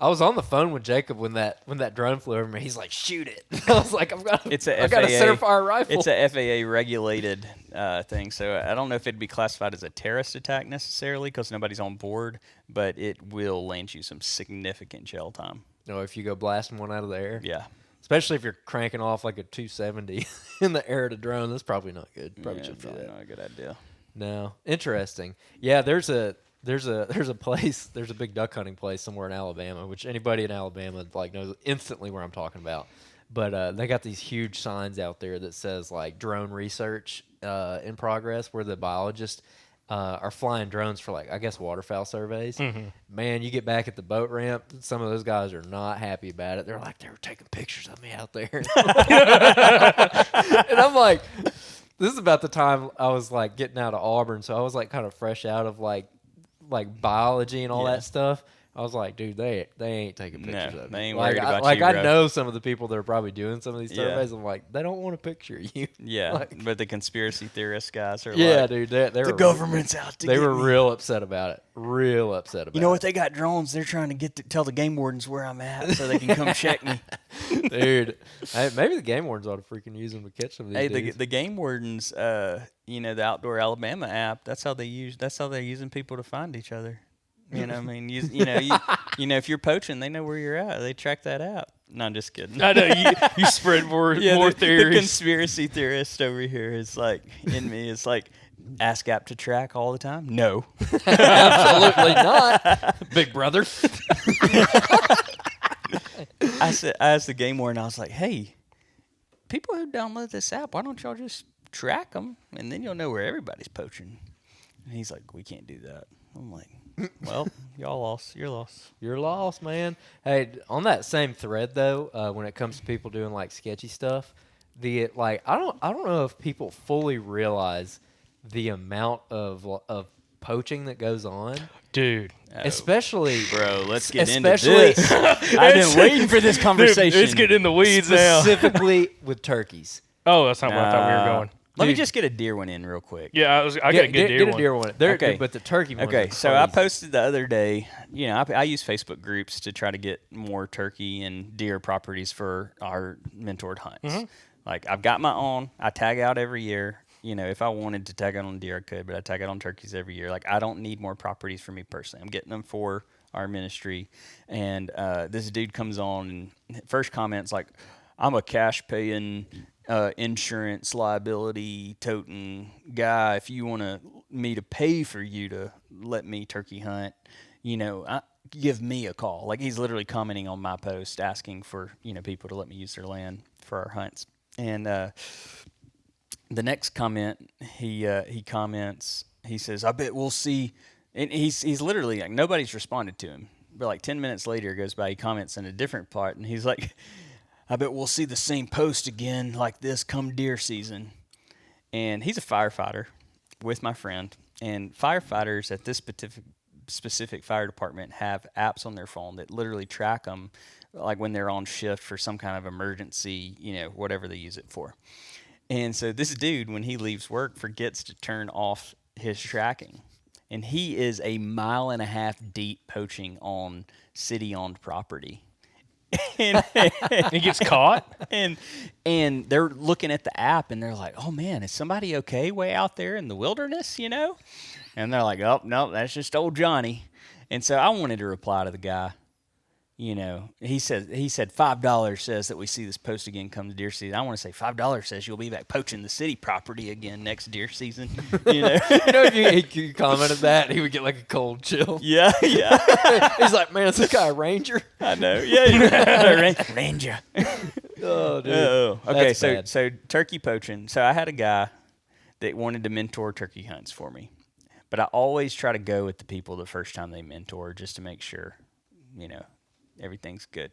I was on the phone with Jacob when that drone flew over me. He's like, "Shoot it!" I was like, "I got a centerfire rifle."
It's a FAA regulated thing, so I don't know if it'd be classified as a terrorist attack necessarily because nobody's on board, but it will land you some significant jail time.
If you go blasting one out of the air,
yeah.
Especially if you're cranking off like a 270 in the air at a drone, that's probably not good. Probably shouldn't do that.
Not a good idea.
No, interesting. Yeah, there's a place, there's a big duck hunting place somewhere in Alabama, which anybody in Alabama like knows instantly where I'm talking about. But they got these huge signs out there that says like drone research in progress, where the biologist are flying drones for like I guess waterfowl surveys. Man, you get back at the boat ramp, some of those guys are not happy about it. They're like they were taking pictures of me out there, and I'm like, this is about the time I was like getting out of Auburn, so I was like kind of fresh out of like biology and all that stuff. I was like, dude, they ain't taking pictures of me.
They ain't
like,
worried about
like
you,
I
bro.
know some of the people that are probably doing some of these surveys. I'm like, they don't want a picture of you.
Yeah,
Like,
but the conspiracy theorist guys are
yeah,
like,
dude, they
the
were,
government's out to
they
get
were
me.
real upset about it. Real upset about
You know what? They got drones. They're trying to tell the game wardens where I'm at so they can come check me.
it. Dude, hey, maybe the game wardens ought to freaking use them to catch some of these
Hey,
dudes.
the game wardens, you know, the Outdoor Alabama app. That's how they're using people to find each other. You know, what I mean, you know, if you're poaching, they know where you're at. They track that out. No, I'm just kidding.
I know you spread more
The
theories.
conspiracy theorist over here is like in me. It's like ask app to track all the time. No,
Absolutely not, big brother.
I asked the game warden. I was like, hey, people who download this app, why don't y'all just track them and then you'll know where everybody's poaching? And he's like, we can't do that. I'm like, well, y'all lost. You're lost.
You're lost, man. Hey, on that same thread though, when it comes to people doing like sketchy stuff, I don't know if people fully realize the amount of poaching that goes on,
Dude.
especially
Bro, let's get into
especially
this. I've been waiting for this conversation.
Dude, it's getting in the weeds now.
specifically with turkeys.
Oh, that's not where I thought we were going.
Let me
Dude.
just get a deer one in real quick.
Yeah, I got a good
Get a
one.
deer one. They're,
Okay.
but the turkey one.
Okay, so I posted the other day, you know, I use Facebook groups to try to get more turkey and deer properties for our mentored hunts. Like, I've got my own. I tag out every year. You know, if I wanted to tag out on deer, I could, but I tag out on turkeys every year. Like, I don't need more properties for me personally. I'm getting them for our ministry. And this dude comes on, and first comment's like, I'm a cash-paying, insurance liability toting guy. If you want me to pay for you to let me turkey hunt, you know, give me a call. Like, he's literally commenting on my post asking for, you know, people to let me use their land for our hunts. And the next comment, he comments, he says, I bet we'll see. And he's literally like, nobody's responded to him. But like 10 minutes later, it goes by, he comments in a different part, and he's like, I bet we'll see the same post again like this come deer season. And he's a firefighter with my friend. And firefighters at this specific fire department have apps on their phone that literally track them, like when they're on shift for some kind of emergency, you know, whatever they use it for. And so this dude, when he leaves work, forgets to turn off his tracking. And he is 1.5 miles deep poaching on city-owned property. And
He gets caught.
and they're looking at the app and they're like, oh man, is somebody okay way out there in the wilderness, you know? And they're like, oh no, that's just old Johnny. And so I wanted to reply to the guy. You know, he said $5 says that we see this post again come to deer season. I want to say $5 says you'll be back poaching the city property again next deer season. You know,
You know, if you commented that, he would get like a cold chill.
yeah.
He's like, man, is this guy a ranger?
I know. Yeah, Ranger.
Oh, dude.
Oh, okay.
That's bad.
So turkey poaching. So I had a guy that wanted to mentor turkey hunts for me, but I always try to go with the people the first time they mentor just to make sure, you know, everything's good.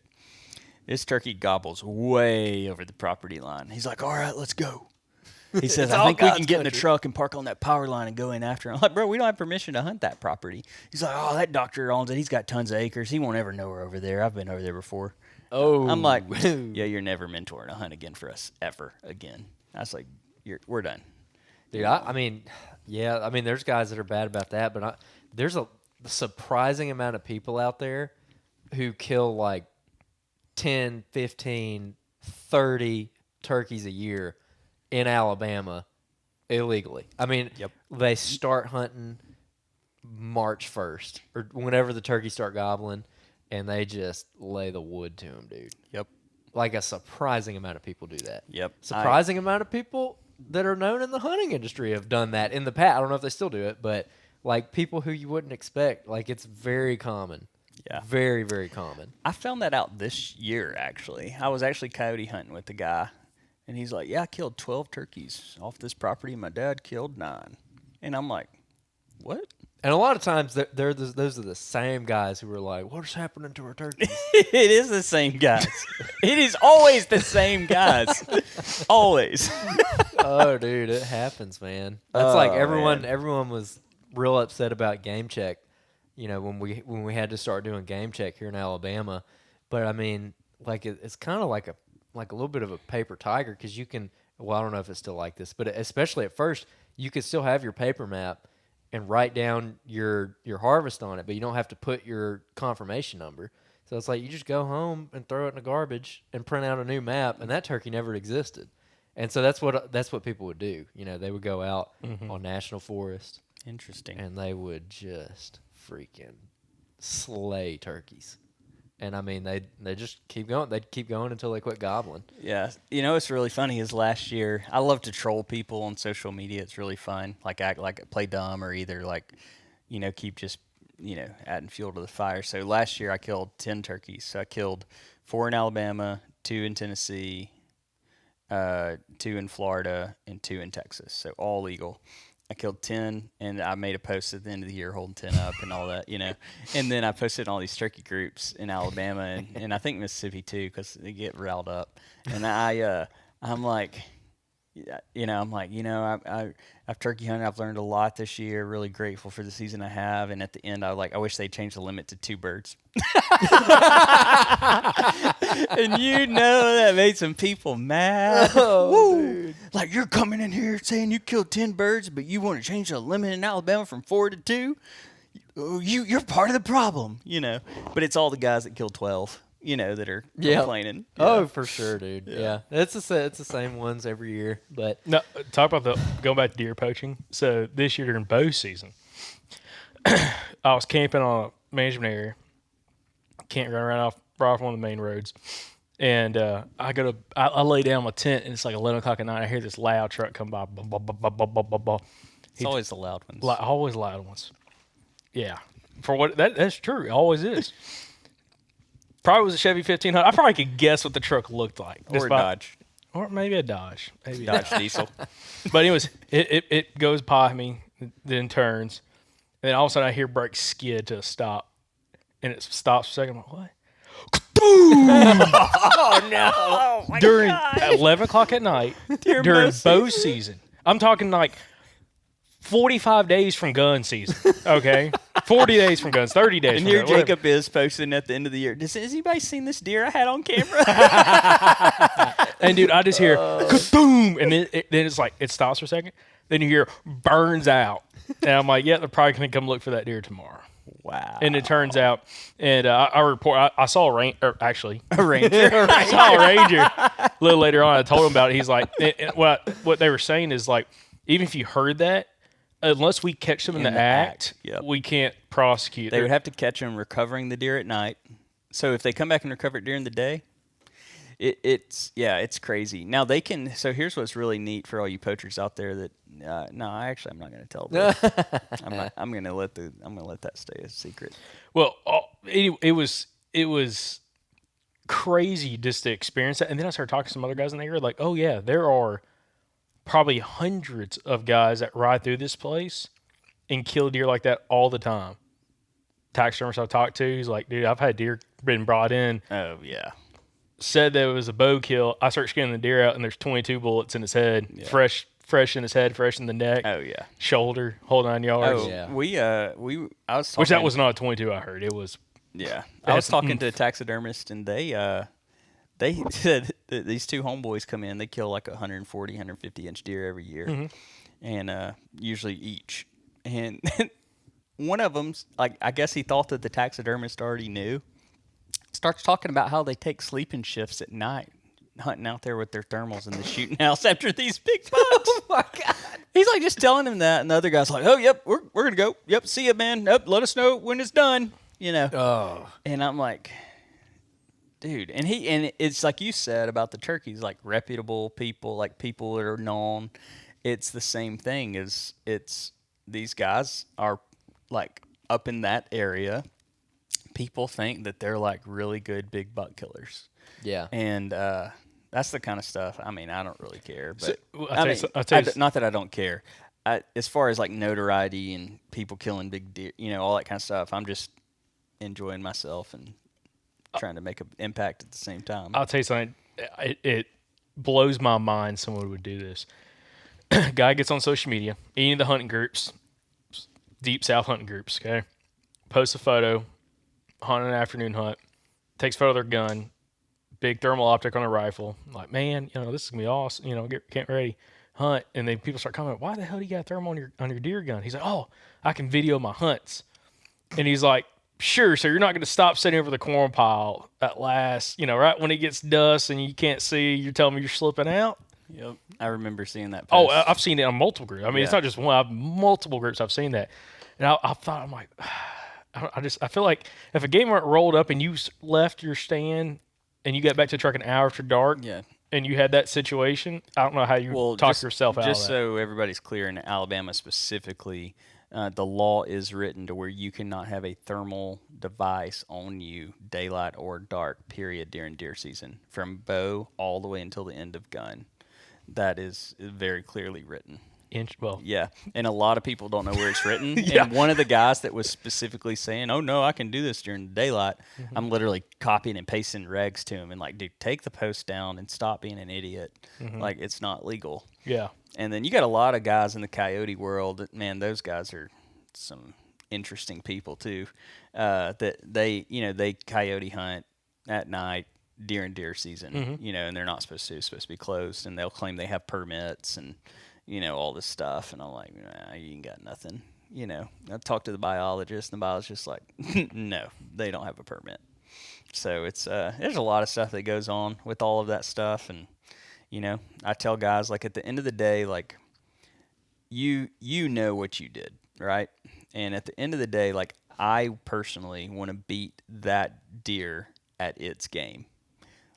This turkey gobbles way over the property line. He's like, all right, let's go. He says, I think we can get in the truck and park on that power line and go in after him. I'm like, bro, we don't have permission to hunt that property. He's like, oh, that doctor owns it. He's got tons of acres. He won't ever know we're over there. I've been over there before.
Oh,
I'm like, yeah, you're never mentoring a hunt again for us, ever again. I was like, we're done.
dude. I mean, yeah. I mean, there's guys that are bad about that, but there's a surprising amount of people out there who kill like 10, 15, 30 turkeys a year in Alabama illegally. I mean, They start hunting March 1st or whenever the turkeys start gobbling, and they just lay the wood to them, dude.
Yep.
Like a surprising amount of people do that.
Yep.
Surprising amount of people that are known in the hunting industry have done that in the past. I don't know if they still do it, but like people who you wouldn't expect, like it's very common.
Yeah.
Very, very common.
I found that out this year, actually. I was actually coyote hunting with the guy, and he's like, yeah, I killed 12 turkeys off this property. My dad killed 9. And I'm like, what?
And a lot of times, those are the same guys who are like, "What's happening to our turkeys?"
It is the same guys. It is always the same guys. Always.
Oh, dude, it happens, man. That's like
man.
everyone was real upset about game check, when we had to start doing game check here in Alabama. But I mean, like it's kind of like a little bit of a paper tiger, because you can. Well, I don't know if it's still like this, but especially at first, you could still have your paper map and write down your harvest on it, but you don't have to put your confirmation number. So it's like you just go home and throw it in the garbage and print out a new map, and that turkey never existed. And so that's what people would do. They would go out on national forest.
Interesting.
And they would just freaking slay turkeys. And I mean, they just keep going. They'd keep going until they quit gobbling.
Yeah. What's really funny is last year, I love to troll people on social media. It's really fun. Like act like play dumb, or either keep just, adding fuel to the fire. So last year I killed 10 turkeys. So I killed 4 in Alabama, 2 in Tennessee, 2 in Florida, and 2 in Texas. So all legal. I killed 10, and I made a post at the end of the year holding 10 up and all that, And then I posted in all these turkey groups in Alabama and I think Mississippi too, because they get riled up. And I'm like, I've turkey hunted. I've learned a lot this year. Really grateful for the season I have. And at the end, I wish they changed the limit to 2 birds. And that made some people mad.
Dude.
Like, you're coming in here saying you killed 10 birds, but you want to change the limit in Alabama from 4 to 2? You're part of the problem, But it's all the guys that killed 12. That are complaining.
Oh, for sure, dude. Yeah. It's the same ones every year. But
No, talk about going back to deer poaching. So this year during bow season, I was camping on a management area, campground right off one of the main roads, and I lay down my tent, and it's like 11 o'clock at night. I hear this loud truck come by. Bah, bah, bah, bah, bah, bah, bah, bah.
It's always the loud ones.
Always loud ones. Yeah, for what that's true. It always is. Probably was a Chevy 1500. I probably could guess what the truck looked like.
Or a Dodge.
Or maybe a Dodge. Maybe
Dodge diesel.
But anyways, it goes by me, then turns. And then all of a sudden I hear brakes skid to a stop. And it stops for a second. I'm like, what?
Oh, no. Oh, my
During
God.
11 o'clock at night, during bow season. I'm talking like 45 days from gun season, okay? 40 days from guns, 30 days
and
from
here
guns.
Jacob is posting at the end of the year. Has anybody seen this deer I had on camera?
And, dude, I just hear, boom, and then it's like, it stops for a second. Then you hear, burns out. And I'm like, yeah, they're probably going to come look for that deer tomorrow.
Wow.
And it turns out, and I saw a ranger.
A ranger.
I saw a ranger a little later on. I told him about it. He's like, what they were saying is like, even if you heard that, unless we catch them in the act,
yep.
we can't prosecute.
They would have to catch them recovering the deer at night. So if they come back and recover it during the day, it's crazy. Now they can. So here's what's really neat for all you poachers out there that I'm not going to tell this. I'm going to let that stay a secret.
Well, it was crazy just to experience that. And then I started talking to some other guys in the area, like, oh yeah, there are probably hundreds of guys that ride through this place and kill deer like that all the time. Taxidermist I've talked to, he's like, dude, I've had deer been brought in.
Oh yeah.
Said there was a bow kill. I start skinning the deer out, and there's 22 bullets in his head, fresh in his head, fresh in the neck.
Oh yeah.
Shoulder, whole 9 yards.
Oh yeah. I was talking,
which that was not a 22. I heard it was.
Yeah. I was talking to a taxidermist, and they said that these 2 homeboys come in. They kill like 140, 150 inch deer every year, and usually each. And one of them's like, I guess he thought that the taxidermist already knew. Starts talking about how they take sleeping shifts at night, hunting out there with their thermals in the shooting house after these big bucks.
oh my God.
He's like just telling him that, and the other guy's like, "Oh, yep, we're gonna go. Yep, see ya, man. Yep, let us know when it's done."
Oh.
And I'm like, dude, and it's like you said about the turkeys, like reputable people, like people that are known. It's the same thing. It's these guys are like up in that area. People think that they're like really good big buck killers.
Yeah.
And that's the kind of stuff. I mean, I don't really care, but
So, I'll tell you
not that I don't care. as far as like notoriety and people killing big deer, all that kind of stuff, I'm just enjoying myself and trying to make an impact at the same time.
I'll tell you something. It blows my mind someone would do this. Guy gets on social media, any of the hunting groups, deep south hunting groups, okay? Posts a photo, hunting an afternoon hunt, takes a photo of their gun, big thermal optic on a rifle. Like, man, this is going to be awesome. Get ready, hunt. And then people start commenting, why the hell do you got thermal on your deer gun? He's like, oh, I can video my hunts. And he's like, sure, so you're not going to stop sitting over the corn pile at last, right when it gets dusk and you can't see, you're telling me you're slipping out?
Yep. I remember seeing that
post.
post.
I've seen it on multiple groups. I mean, It's not just one. I've multiple groups I've seen that. And I thought, I'm like, I feel like if a game weren't rolled up and you left your stand and you got back to the truck an hour after dark and you had that situation, I don't know how you talk yourself out of that.
Just so everybody's clear, in Alabama specifically, the law is written to where you cannot have a thermal device on you, daylight or dark, period, during deer season, from bow all the way until the end of gun. That is very clearly written. Yeah, and a lot of people don't know where it's written. And one of the guys that was specifically saying, oh, no, I can do this during the daylight, I'm literally copying and pasting regs to him and like, dude, take the post down and stop being an idiot. Like, it's not legal.
Yeah.
And then you got a lot of guys in the coyote world. Man, those guys are some interesting people too. That they coyote hunt at night during deer season. And they're not supposed to. It's supposed to be closed, and they'll claim they have permits and all this stuff. And I'm like, nah, you ain't got nothing. I talked to the biologist, and the biologist's like, no, they don't have a permit. So it's there's a lot of stuff that goes on with all of that stuff. And I tell guys, like, at the end of the day, like, you know what you did, right? And at the end of the day, like, I personally want to beat that deer at its game,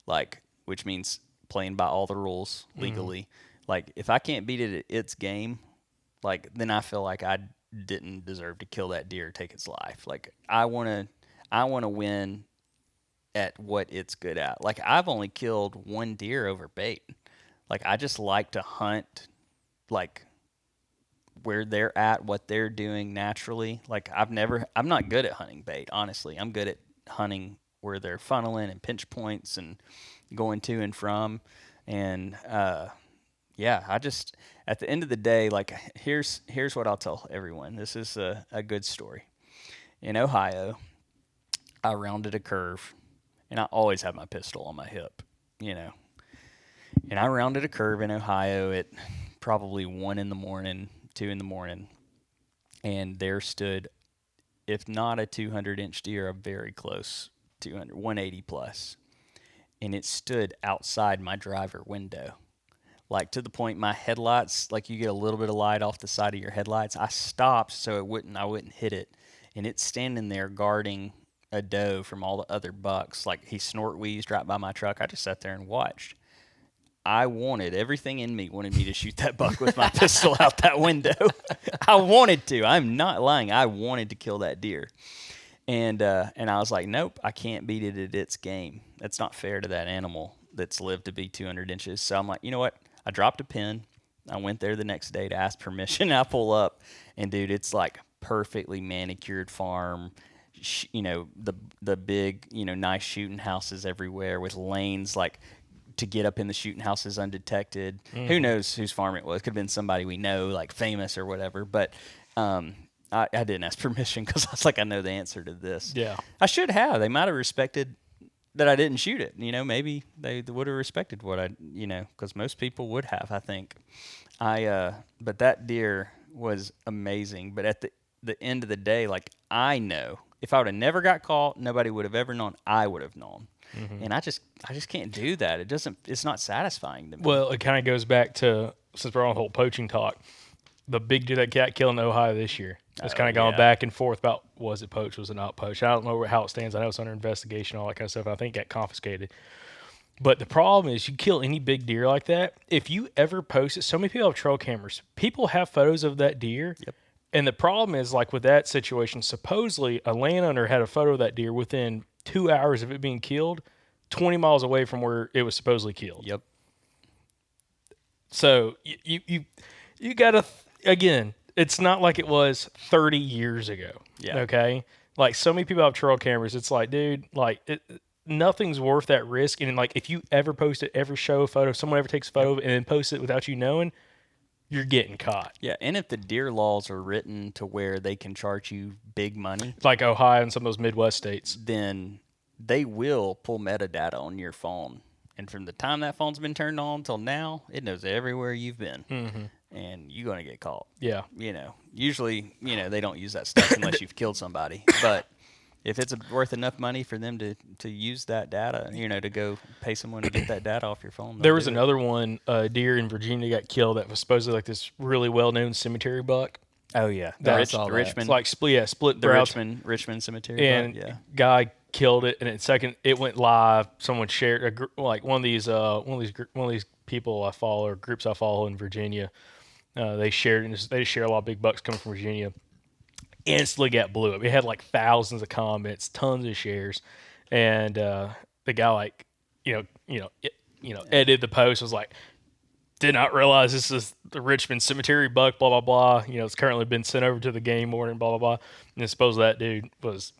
like, which means playing by all the rules legally. Like, if I can't beat it at its game, like, then I feel like I didn't deserve to kill that deer or take its life. Like, I want to win at what it's good at. Like, I've only killed one deer over bait. Like, I just like to hunt, like, where they're at, what they're doing naturally. Like, I'm not good at hunting bait, honestly. I'm good at hunting where they're funneling and pinch points and going to and from. And, I just, at the end of the day, like, here's what I'll tell everyone. This is a good story. In Ohio, I rounded a curve, and I always have my pistol on my hip, And I rounded a curve in Ohio at probably 1 in the morning, 2 in the morning, and there stood, if not a 200-inch deer, a very close 200, 180 plus, and it stood outside my driver window, like, to the point my headlights, like, you get a little bit of light off the side of your headlights. I stopped so I wouldn't hit it, and it's standing there guarding a doe from all the other bucks. Like, he snort wheezed right by my truck. I just sat there and watched. Everything in me wanted me to shoot that buck with my pistol out that window. I wanted to. I'm not lying. I wanted to kill that deer. And I was like, nope, I can't beat it at its game. That's not fair to that animal that's lived to be 200 inches. So I'm like, you know what? I dropped a pin. I went there the next day to ask permission. I pull up, and, dude, it's like perfectly manicured farm. The big, nice shooting houses everywhere with lanes, like, to get up in the shooting houses undetected. Who knows whose farm it was? Could have been somebody we know, like, famous or whatever. But I didn't ask permission because I was like, I know the answer to this.
Yeah.
I should have. They might have respected that I didn't shoot it. Maybe they would have respected what because most people would have, I think. But that deer was amazing. But at the end of the day, like, I know if I would have never got caught, nobody would have ever known. I would have known. And I just can't do that. It's not satisfying to me.
Well, it kind of goes back to, since we're on the whole poaching talk, the big deer that got killed in Ohio this year. It's kind of going back and forth about, was it poached, was it not poached? I don't know how it stands. I know it's under investigation, all that kind of stuff. I think it got confiscated. But the problem is, you kill any big deer like that, if you ever post it, so many people have trail cameras. People have photos of that deer.
Yep.
And the problem is, like, with that situation, supposedly a landowner had a photo of that deer within 2 hours of it being killed, 20 miles away from where it was supposedly killed.
Yep.
So you gotta again, it's not like it was 30 years ago.
Yeah.
Okay. Like so many people have trail cameras. It's like, dude, like nothing's worth that risk. And like, if you ever post it, ever show a photo, if someone ever takes a photo and then posts it without you knowing, you're getting caught.
Yeah, and if the deer laws are written to where they can charge you big money,
Like Ohio and some of those Midwest states.
then they will pull metadata on your phone. And from the time that phone's been turned on till now, it knows everywhere you've been. And you're going to get caught.
Yeah.
Usually, they don't use that stuff unless you've killed somebody. But if it's worth enough money for them to use that data, to go pay someone to get that data off your phone.
There was another one, deer in Virginia got killed that was supposedly like this really well-known cemetery buck.
Oh, yeah.
I
The
saw that.
Richmond.
It's like split
the
routes.
Richmond cemetery
And
buck, yeah.
guy killed it, and in second it went live. Someone shared like one of these people I follow or groups I follow in Virginia. They shared and they share a lot of big bucks coming from Virginia. Instantly got blew up. It had like thousands of comments, tons of shares, and the guy like edited the post, was like, did not realize this is the Richmond cemetery buck, blah, blah, blah. It's currently been sent over to the game warden, blah, blah, blah. And suppose that dude was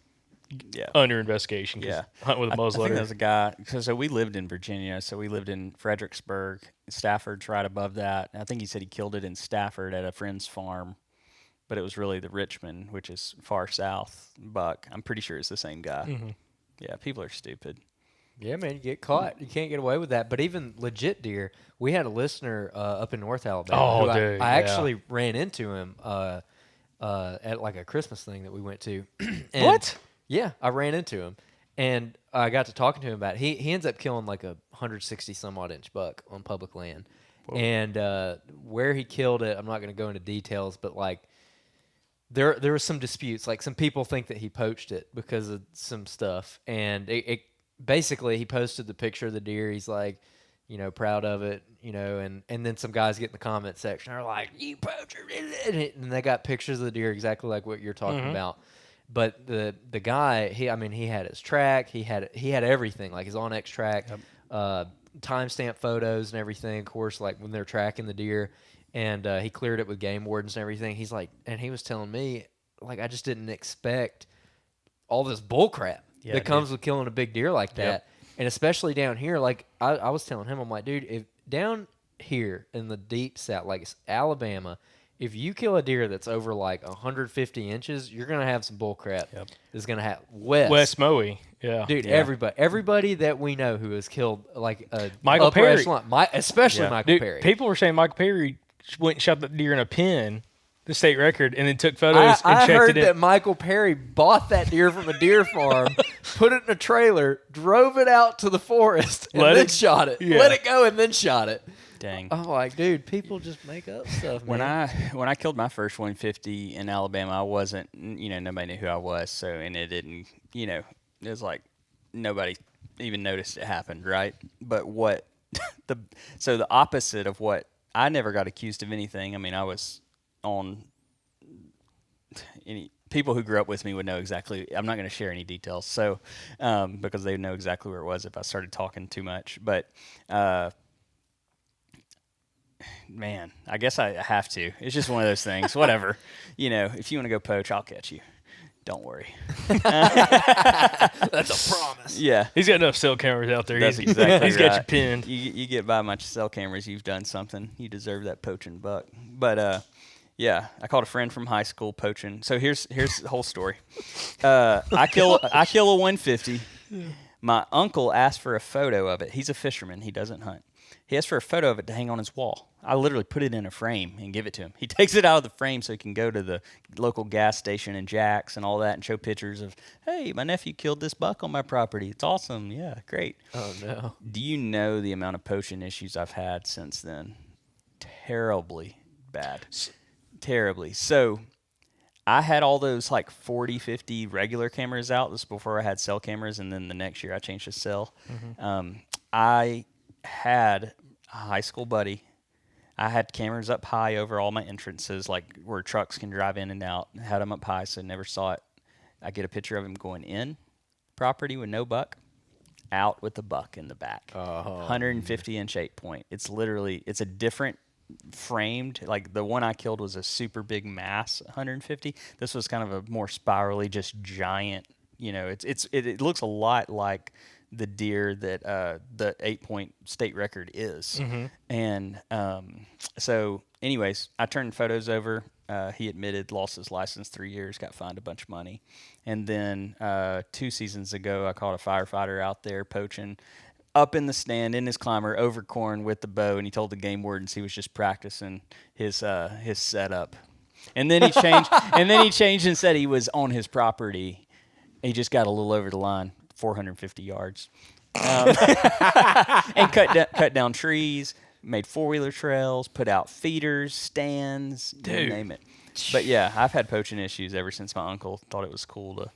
under investigation.
Yeah.
Hunt with a
I think
muzzleloader.
there was a guy, so we lived in Virginia, so we lived in Fredericksburg. Stafford's right above that. I think he said he killed it in Stafford at a friend's farm, but it was really the Richmond, which is far south buck. I'm pretty sure it's the same guy. Yeah, people are stupid.
Yeah, man, you get caught. You can't get away with that. But even legit deer, we had a listener up in North Alabama.
Oh,
who
dude,
I
yeah.
actually ran into him at like a Christmas thing that we went to. And
What?
Yeah, I ran into him, and I got to talking to him about it. He ends up killing like a 160 some odd inch buck on public land. Whoa. And where he killed it, I'm not going to go into details, but like there were some disputes. Like some people think that he poached it because of some stuff, and it basically he posted the picture of the deer. He's like, proud of it, and then some guys get in the comment section are like, you poacher, and they got pictures of the deer exactly like what you're talking about. But the guy, he had his track, he had everything, like his on-X track, timestamp photos and everything, of course, like when they're tracking the deer, and he cleared it with game wardens and everything. He's like, and he was telling me, like, I just didn't expect all this bull crap that comes with killing a big deer like that.
Yep.
And especially down here, like I was telling him, I'm like, dude, if down here in the deep south, like it's Alabama, if you kill a deer that's over like 150 inches, you're gonna have some bull crap.
Yep.
That's gonna happen.
Wes Moe, yeah,
Dude,
Yeah.
everybody that we know who has killed like a
Michael
upper
Perry.
echelon, especially
Yeah.
Michael
Dude,
Perry.
people were saying Michael Perry went and shot the deer in a pen, the state record, and then took photos and
I
checked
heard
it in.
that Michael Perry bought that deer from a deer farm, put it in a trailer, drove it out to the forest, and
Let
then
it-
shot it.
yeah.
Let it go and then shot it.
Dang.
I'm like, dude, people just make up stuff,
When
man.
I killed my first 150 in Alabama, I wasn't, nobody knew who I was, so, and it didn't, it was like nobody even noticed it happened, right? But what so the opposite of what, I never got accused of anything. I mean, I was on people who grew up with me would know exactly. I'm not going to share any details, so because they know exactly where it was if I started talking too much. But man, I guess I have to. It's just one of those things. Whatever, if you want to go poach, I'll catch you. Don't worry.
That's a promise.
Yeah.
He's got enough cell cameras out there.
That's
He's
exactly
got you
right.
pinned.
You get by my cell cameras, you've done something. You deserve that poaching buck. But yeah, I called a friend from high school poaching. So here's the whole story. I kill a 150. My uncle asked for a photo of it. He's a fisherman. He doesn't hunt. He asked for a photo of it to hang on his wall. I literally put it in a frame and give it to him. He takes it out of the frame so he can go to the local gas station and Jack's and all that and show pictures of, hey, my nephew killed this buck on my property. It's awesome. Yeah, great.
Oh no.
Do you know the amount of poaching issues I've had since then? Terribly bad. Terribly. So I had all those like 40, 50 regular cameras out. This is before I had cell cameras, and then the next year I changed to cell. I had a high school buddy. I had cameras up high over all my entrances, like where trucks can drive in and out. I had them up high, so I never saw it. I get a picture of him going in property with no buck, out with the buck in the back. 150-inch 8-point. It's a different framed. Like the one I killed was a super big mass 150. This was kind of a more spirally, just giant. You know, it looks a lot like the deer that the 8-point state record is. And so, anyways, I turned photos over. He admitted, lost his license 3 years, got fined a bunch of money. And then 2 seasons ago, I caught a firefighter out there poaching up in the stand in his climber over corn with the bow, and he told the game wardens he was just practicing his setup. And then he changed. And said he was on his property. He just got a little over the line, 450 yards, and cut down trees. Made 4-wheeler trails, put out feeders, stands, you name it. But yeah, I've had poaching issues ever since my uncle thought it was cool to.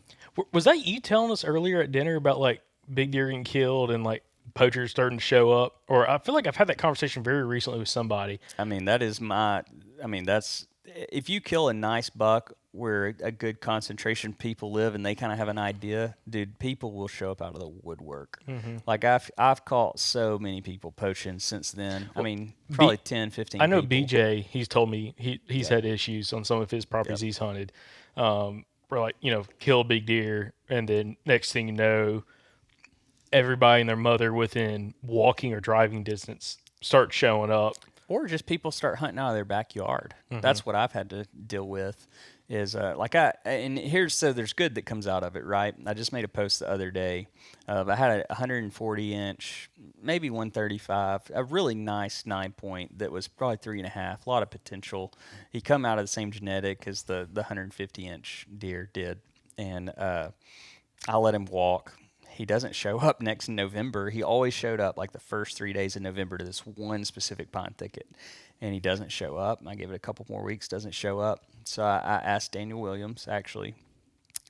Was that you telling us earlier at dinner about like big deer getting killed and like poachers starting to show up? Or I feel like I've had that conversation very recently with somebody.
I mean, that's if you kill a nice buck where a good concentration of people live and they kind of have an idea, dude, people will show up out of the woodwork. Like I've caught so many people poaching since then. I mean, probably 10, 15
I know
people.
BJ, he's told me he's had issues on some of his properties he's hunted. Where like, kill a big deer and then next thing you know, everybody and their mother within walking or driving distance start showing up.
Or just people start hunting out of their backyard. That's what I've had to deal with. Is there's good that comes out of it, right? I just made a post the other day. I had a 140-inch, maybe 135, a really nice 9-point that was probably 3.5, a lot of potential. He come out of the same genetic as the 150-inch deer did, and I let him walk. He doesn't show up next November. He always showed up like the first 3 days of November to this one specific pine thicket. And he doesn't show up. I give it a couple more weeks, doesn't show up. So I asked Daniel Williams, actually.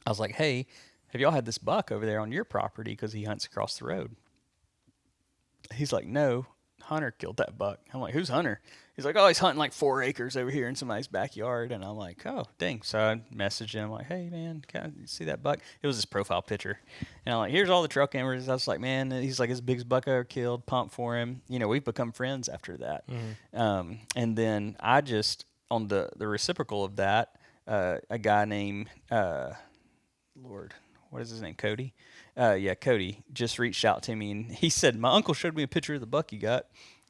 I was like, hey, have y'all had this buck over there on your property? Because he hunts across the road. He's like, no, Hunter killed that buck. I'm like, who's Hunter? He's like, oh, he's hunting like 4 acres over here in somebody's backyard. And I'm like, oh, dang. So I messaged him like, hey, man, can you see that buck? It was his profile picture. And I'm like, here's all the trail cameras. I was like, man, he's like his biggest buck I ever killed. Pumped for him. We've become friends after that. And then I just, on the reciprocal of that, a guy named, what is his name, Cody? Cody just reached out to me, and he said, my uncle showed me a picture of the buck you got.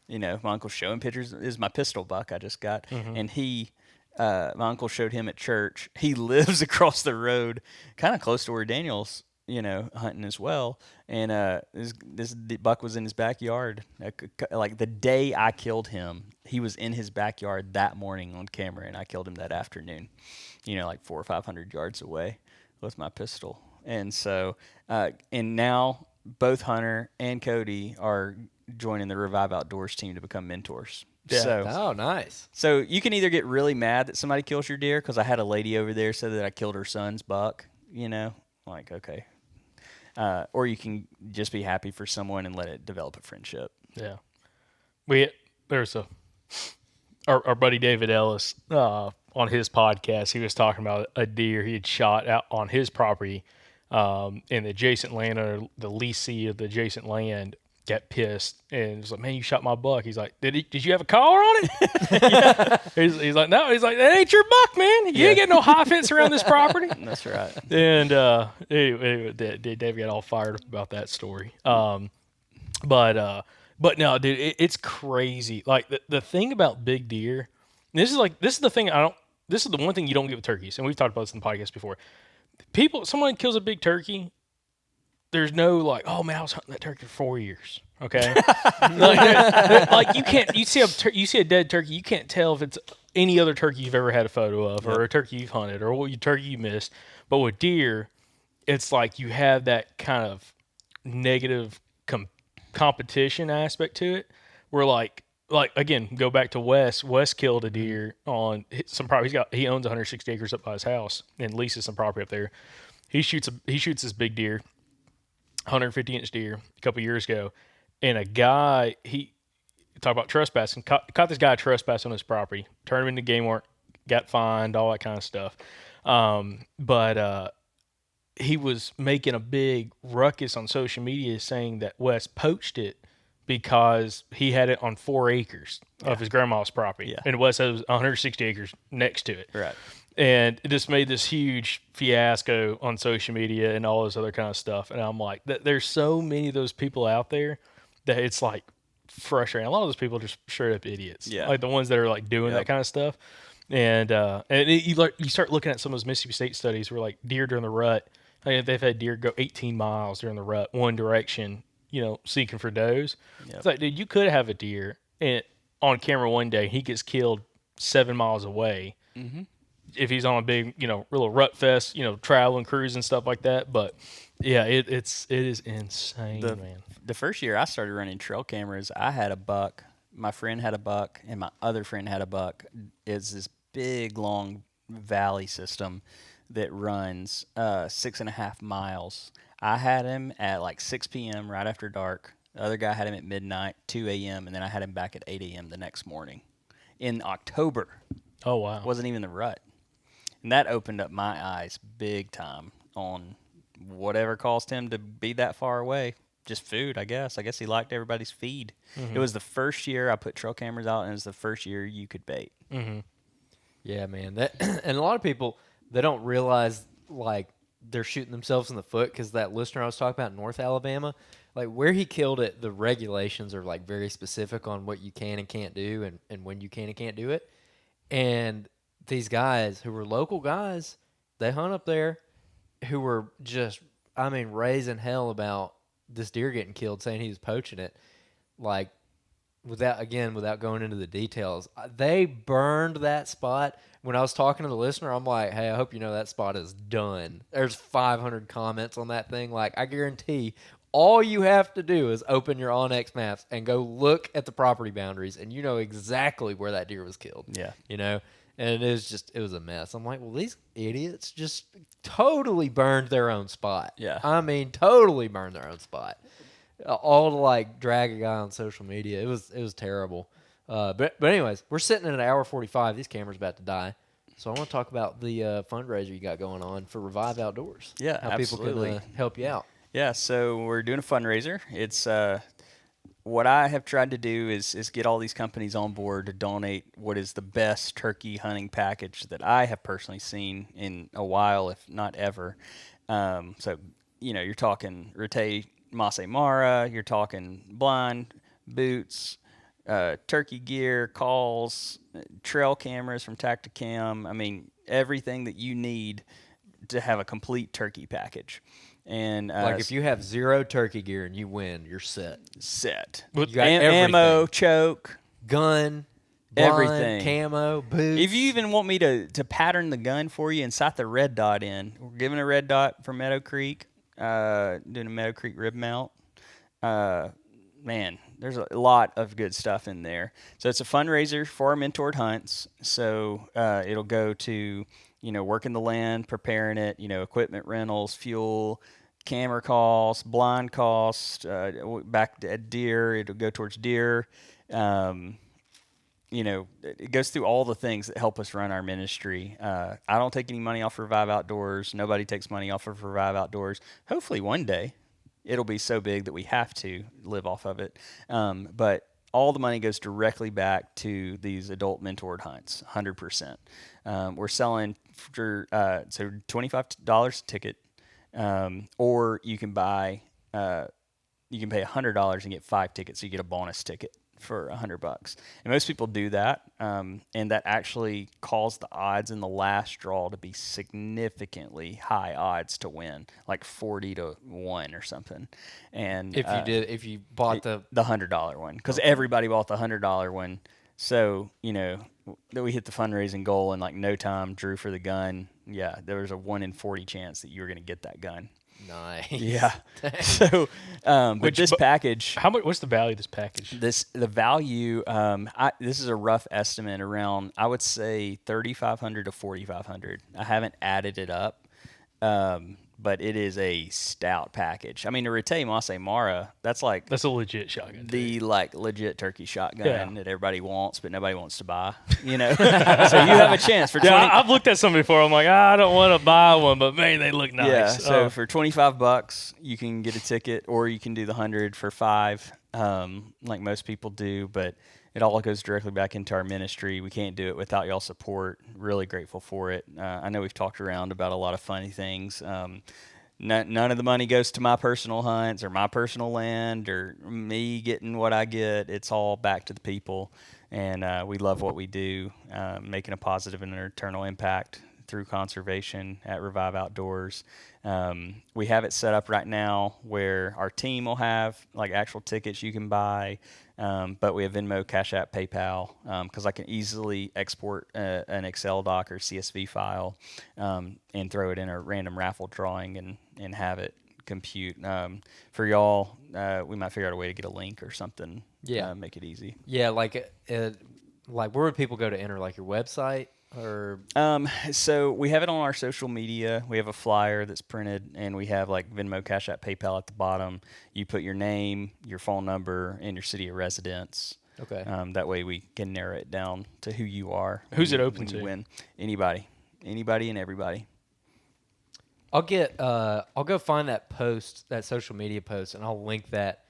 My uncle's showing pictures. This is my pistol buck I just got. And my uncle showed him at church. He lives across the road, kind of close to where Daniel's, hunting as well. And this buck was in his backyard. Like the day I killed him, he was in his backyard that morning on camera, and I killed him that afternoon, like 400 or 500 yards away with my pistol. And so, and now both Hunter and Cody are joining the Revive Outdoors team to become mentors.
Yeah.
Oh, nice.
So you can either get really mad that somebody kills your deer, because I had a lady over there said that I killed her son's buck, like, okay. Or you can just be happy for someone and let it develop a friendship.
Yeah. There's our buddy David Ellis, on his podcast, he was talking about a deer he had shot out on his property, in the adjacent land, or the leasee of the adjacent land got pissed and was like, man, you shot my buck. He's like, did you have a collar on it? He's like, no. He's like, that ain't your buck, man. You ain't got no high fence around this property.
That's right.
And anyway, Dave got all fired up about that story. But no, dude, it's crazy. Like the thing about big deer, this is the one thing you don't get with turkeys, and we've talked about this in the podcast before. Someone kills a big turkey, there's no like, oh man, I was hunting that turkey for 4 years. Okay, like you see a dead turkey, you can't tell if it's any other turkey you've ever had a photo of, or a turkey you've hunted, or what turkey you missed. But with deer, it's like you have that kind of negative competition aspect to it, where like again, go back to Wes. Wes killed a deer on some property. He owns 160 acres up by his house and leases some property up there. He shoots this big deer, 150-inch deer, a couple years ago, and a guy talk about trespassing. Caught this guy trespassing on his property, turned him into game warrant, got fined, all that kind of stuff. But he was making a big ruckus on social media saying that Wes poached it because he had it on 4 acres of his grandma's property.
Yeah.
And Wes has 160 acres next to it.
Right.
And it just made this huge fiasco on social media and all this other kind of stuff. And I'm like, there's so many of those people out there that it's like frustrating. A lot of those people are just straight up idiots.
Yeah.
Like the ones that are like doing that kind of stuff. And you start looking at some of those Mississippi State studies where like deer during the rut, like they've had deer go 18 miles during the rut, one direction, seeking for does.
Yep.
It's like, dude, you could have a deer on camera one day, he gets killed 7 miles away. Mm-hmm. If he's on a big, real rut fest, traveling, cruise and stuff like that. But yeah, it is insane, man.
The first year I started running trail cameras, I had a buck, my friend had a buck, and my other friend had a buck. It's this big, long valley system that runs 6.5 miles. I had him at like 6 p.m. right after dark. The other guy had him at midnight, 2 a.m., and then I had him back at 8 a.m. the next morning in October.
Oh, wow.
Wasn't even the rut. And that opened up my eyes big time on whatever caused him to be that far away. Just food, I guess. I guess he liked everybody's feed. Mm-hmm. It was the first year I put trail cameras out, and it was the first year you could bait.
Mm-hmm. Yeah, man. And a lot of people, they don't realize, like, they're shooting themselves in the foot because that listener I was talking about in North Alabama, like, where he killed it, the regulations are, like, very specific on what you can and can't do and when you can and can't do it. And these guys who were local guys, they hunt up there, who were just, raising hell about this deer getting killed, saying he was poaching it. Like, without going into the details, they burned that spot. When I was talking to the listener, I'm like, hey, I hope you know that spot is done. There's 500 comments on that thing. Like, I guarantee all you have to do is open your Onyx maps and go look at the property boundaries, and you know exactly where that deer was killed.
Yeah.
And it was a mess. I'm like, well, these idiots just totally burned their own spot.
Yeah.
Totally burned their own spot. All to like drag a guy on social media. It was terrible. But anyways, we're sitting at an hour 45. These cameras about to die. So I want to talk about the fundraiser you got going on for Revive Outdoors.
Yeah,
how
absolutely.
people can help you out.
Yeah, so we're doing a fundraiser. It's what I have tried to do is get all these companies on board to donate what is the best turkey hunting package that I have personally seen in a while, if not ever. So, you're talking Rete Masai Mara, you're talking blind, boots, turkey gear, calls, trail cameras from Tacticam. Everything that you need to have a complete turkey package. And
like if you have 0 turkey gear and you win, you're set.
You
got
ammo, choke,
gun, blind,
everything,
camo, boots.
If you even want me to pattern the gun for you and sight the red dot in, we're giving a red dot for Meadow Creek, doing a Meadow Creek rib mount. Man, there's a lot of good stuff in there. So it's a fundraiser for our mentored hunts. So it'll go to working the land, preparing it, equipment rentals, fuel, camera costs, blind costs, back at deer, it'll go towards deer. It goes through all the things that help us run our ministry. I don't take any money off Revive Outdoors. Nobody takes money off of Revive Outdoors. Hopefully one day it'll be so big that we have to live off of it. But all the money goes directly back to these adult mentored hunts, 100%. We're selling for so $25 a ticket, or you can pay $100 and get 5 tickets. So you get a bonus ticket for $100. And most people do that, and that actually caused the odds in the last draw to be significantly high odds to win, like 40-1 or something. And
if you bought the
$100 one, because everybody bought the $100 one. So that we hit the fundraising goal in like no time, drew for the gun. Yeah, there was a 1 in 40 chance that you were going to get that gun.
Nice.
Yeah. So, but this package.
How much? What's the value of this package?
The value. This is a rough estimate around. I would say $3,500 to $4,500. I haven't added it up, but but it is a stout package. I mean, the Rete Mase Mara, that's a
legit shotgun.
the legit turkey shotgun
Yeah.
that everybody wants, but nobody wants to buy. So you have a chance for 20.
Yeah, I've looked at some before. I'm like, I don't want to buy one, but man, they look nice.
Yeah. So for $25, you can get a ticket, or you can do the 100 for $5, like most people do. But it all goes directly back into our ministry. We can't do it without y'all support. Really grateful for it. I know we've talked around about a lot of funny things. None of the money goes to my personal hunts or my personal land or me getting what I get. It's all back to the people, and we love what we do, making a positive and eternal impact through conservation at Revive Outdoors. We have it set up right now where our team will have like actual tickets you can buy, but we have Venmo, Cash App, PayPal, because I can easily export an Excel doc or CSV file and throw it in a random raffle drawing and have it compute. For y'all, we might figure out a way to get a link or something.
Yeah.
Make it easy.
Yeah, like where would people go to enter? Like your website or?
So we have it on our social media. We have a flyer that's printed, and we have like Venmo, Cash App, PayPal at the bottom. You put your name, your phone number, and your city of residence.
Okay.
That way we can narrow it down to who you are.
Who's it
when
open
you
to?
win. Anybody and everybody.
I'll go find that post, that social media post, and I'll link that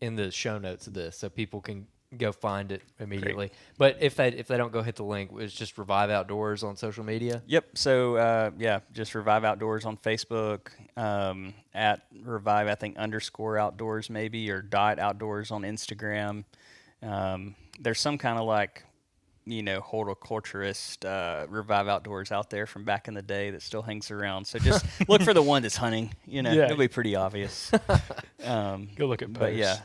in the show notes of this so people can go find it immediately.
Great.
But if they don't go hit the link, it's just Revive Outdoors on social media.
Yep. So just Revive Outdoors on Facebook, at Revive _outdoors maybe, or .outdoors on Instagram. There's some kind of like, horticulturist Revive Outdoors out there from back in the day that still hangs around. So just look for the one that's hunting. It'll be pretty obvious.
Go look at posts.
But yeah,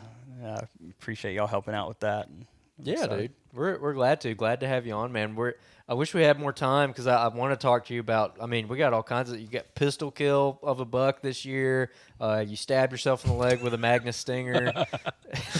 appreciate y'all helping out with that.
Yeah, dude. We're glad to have you on, man. I wish we had more time because I want to talk to you about. I mean, we got all kinds of. You got pistol kill of a buck this year. You stabbed yourself in the leg with a Magnus Stinger.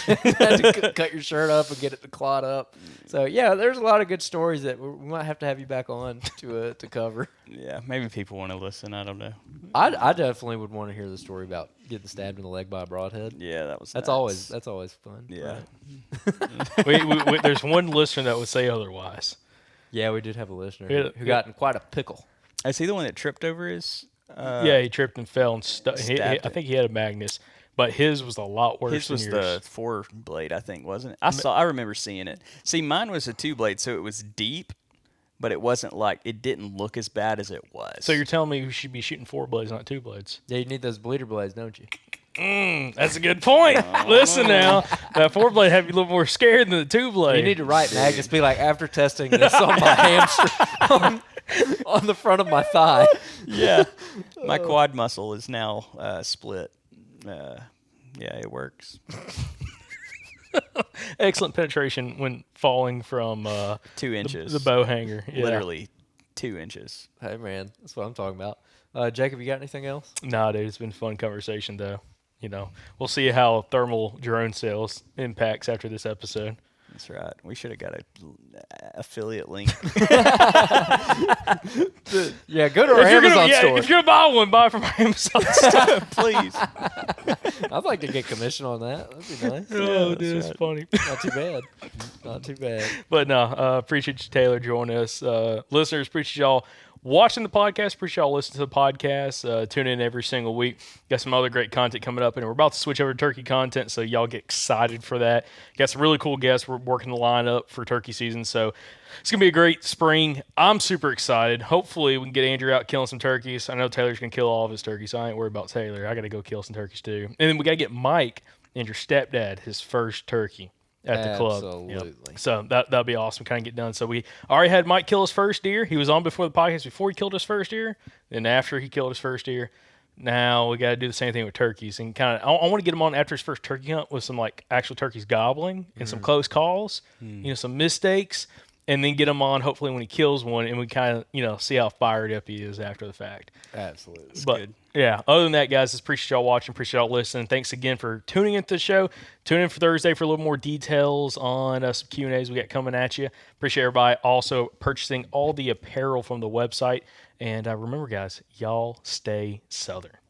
Had to cut your shirt up and get it to clot up. So yeah, there's a lot of good stories that we might have to have you back on to cover.
Yeah, maybe people want to listen. I don't know.
I definitely would want to hear the story about getting stabbed in the leg by a broadhead.
Yeah,
That's
nuts.
always fun.
Yeah.
we, there's one listener that would say otherwise.
Yeah, we did have a listener
Yeah,
who got in quite a pickle.
Is he the one that tripped over his?
Yeah, he tripped and fell and
stabbed
I
it.
think he had a Magnus, but his was a lot worse
His was
than
the
yours.
4-blade, I think, wasn't it? I remember seeing it. See, mine was a 2-blade, so it was deep, but it wasn't like it didn't look as bad as it was.
So you're telling me we should be shooting 4 blades, not 2 blades?
Yeah, you need those bleeder blades, don't you?
That's a good point. Listen now, that 4 blade have you a little more scared than the 2 blade.
You need to write Magnus, be like, after testing this on my hamstring, on the front of my thigh.
yeah, my quad muscle is now split. Yeah, it works.
Excellent penetration when falling from
2 inches.
the bow hanger. Yeah.
Literally 2 inches.
Hey, man, that's what I'm talking about. Jacob, you got anything else?
Nah, dude, it's been a fun conversation though. We'll see how thermal drone sales impacts after this episode.
That's right. We should have got a affiliate link.
Yeah, go to our Amazon store.
If you're gonna buy one, buy from our Amazon store.
Please.
I'd like to get commission on that. That'd be nice.
Oh, dude, it's funny.
Not too bad. Not too bad.
But no, appreciate you, Taylor, joining us. Listeners, appreciate y'all watching the podcast. Appreciate y'all listening to the podcast. Tune in every single week. Got some other great content coming up, and we're about to switch over to turkey content, so y'all get excited for that. Got some really cool guests. We're working the lineup for turkey season, so it's going to be a great spring. I'm super excited. Hopefully, we can get Andrew out killing some turkeys. I know Taylor's going to kill all of his turkeys, so I ain't worried about Taylor. I got to go kill some turkeys, too. And then we got to get Mike, Andrew's stepdad, his first turkey at the club.
Absolutely.
Yep. So that'll be awesome. Kind of get done. So we already had Mike kill his first deer. He was on before the podcast before he killed his first deer. Then after he killed his first deer, now we got to do the same thing with turkeys. And kind of, I want to get him on after his first turkey hunt with some like actual turkeys gobbling and some close calls, some mistakes, and then get him on hopefully when he kills one, and we kind of see how fired up he is after the fact.
Absolutely.
But
good.
yeah, other than that, guys, just appreciate y'all watching, appreciate y'all listening. Thanks again for tuning into the show. Tune in for Thursday for a little more details on some Q&As we got coming at you. Appreciate everybody also purchasing all the apparel from the website. And remember, guys, y'all stay Southern.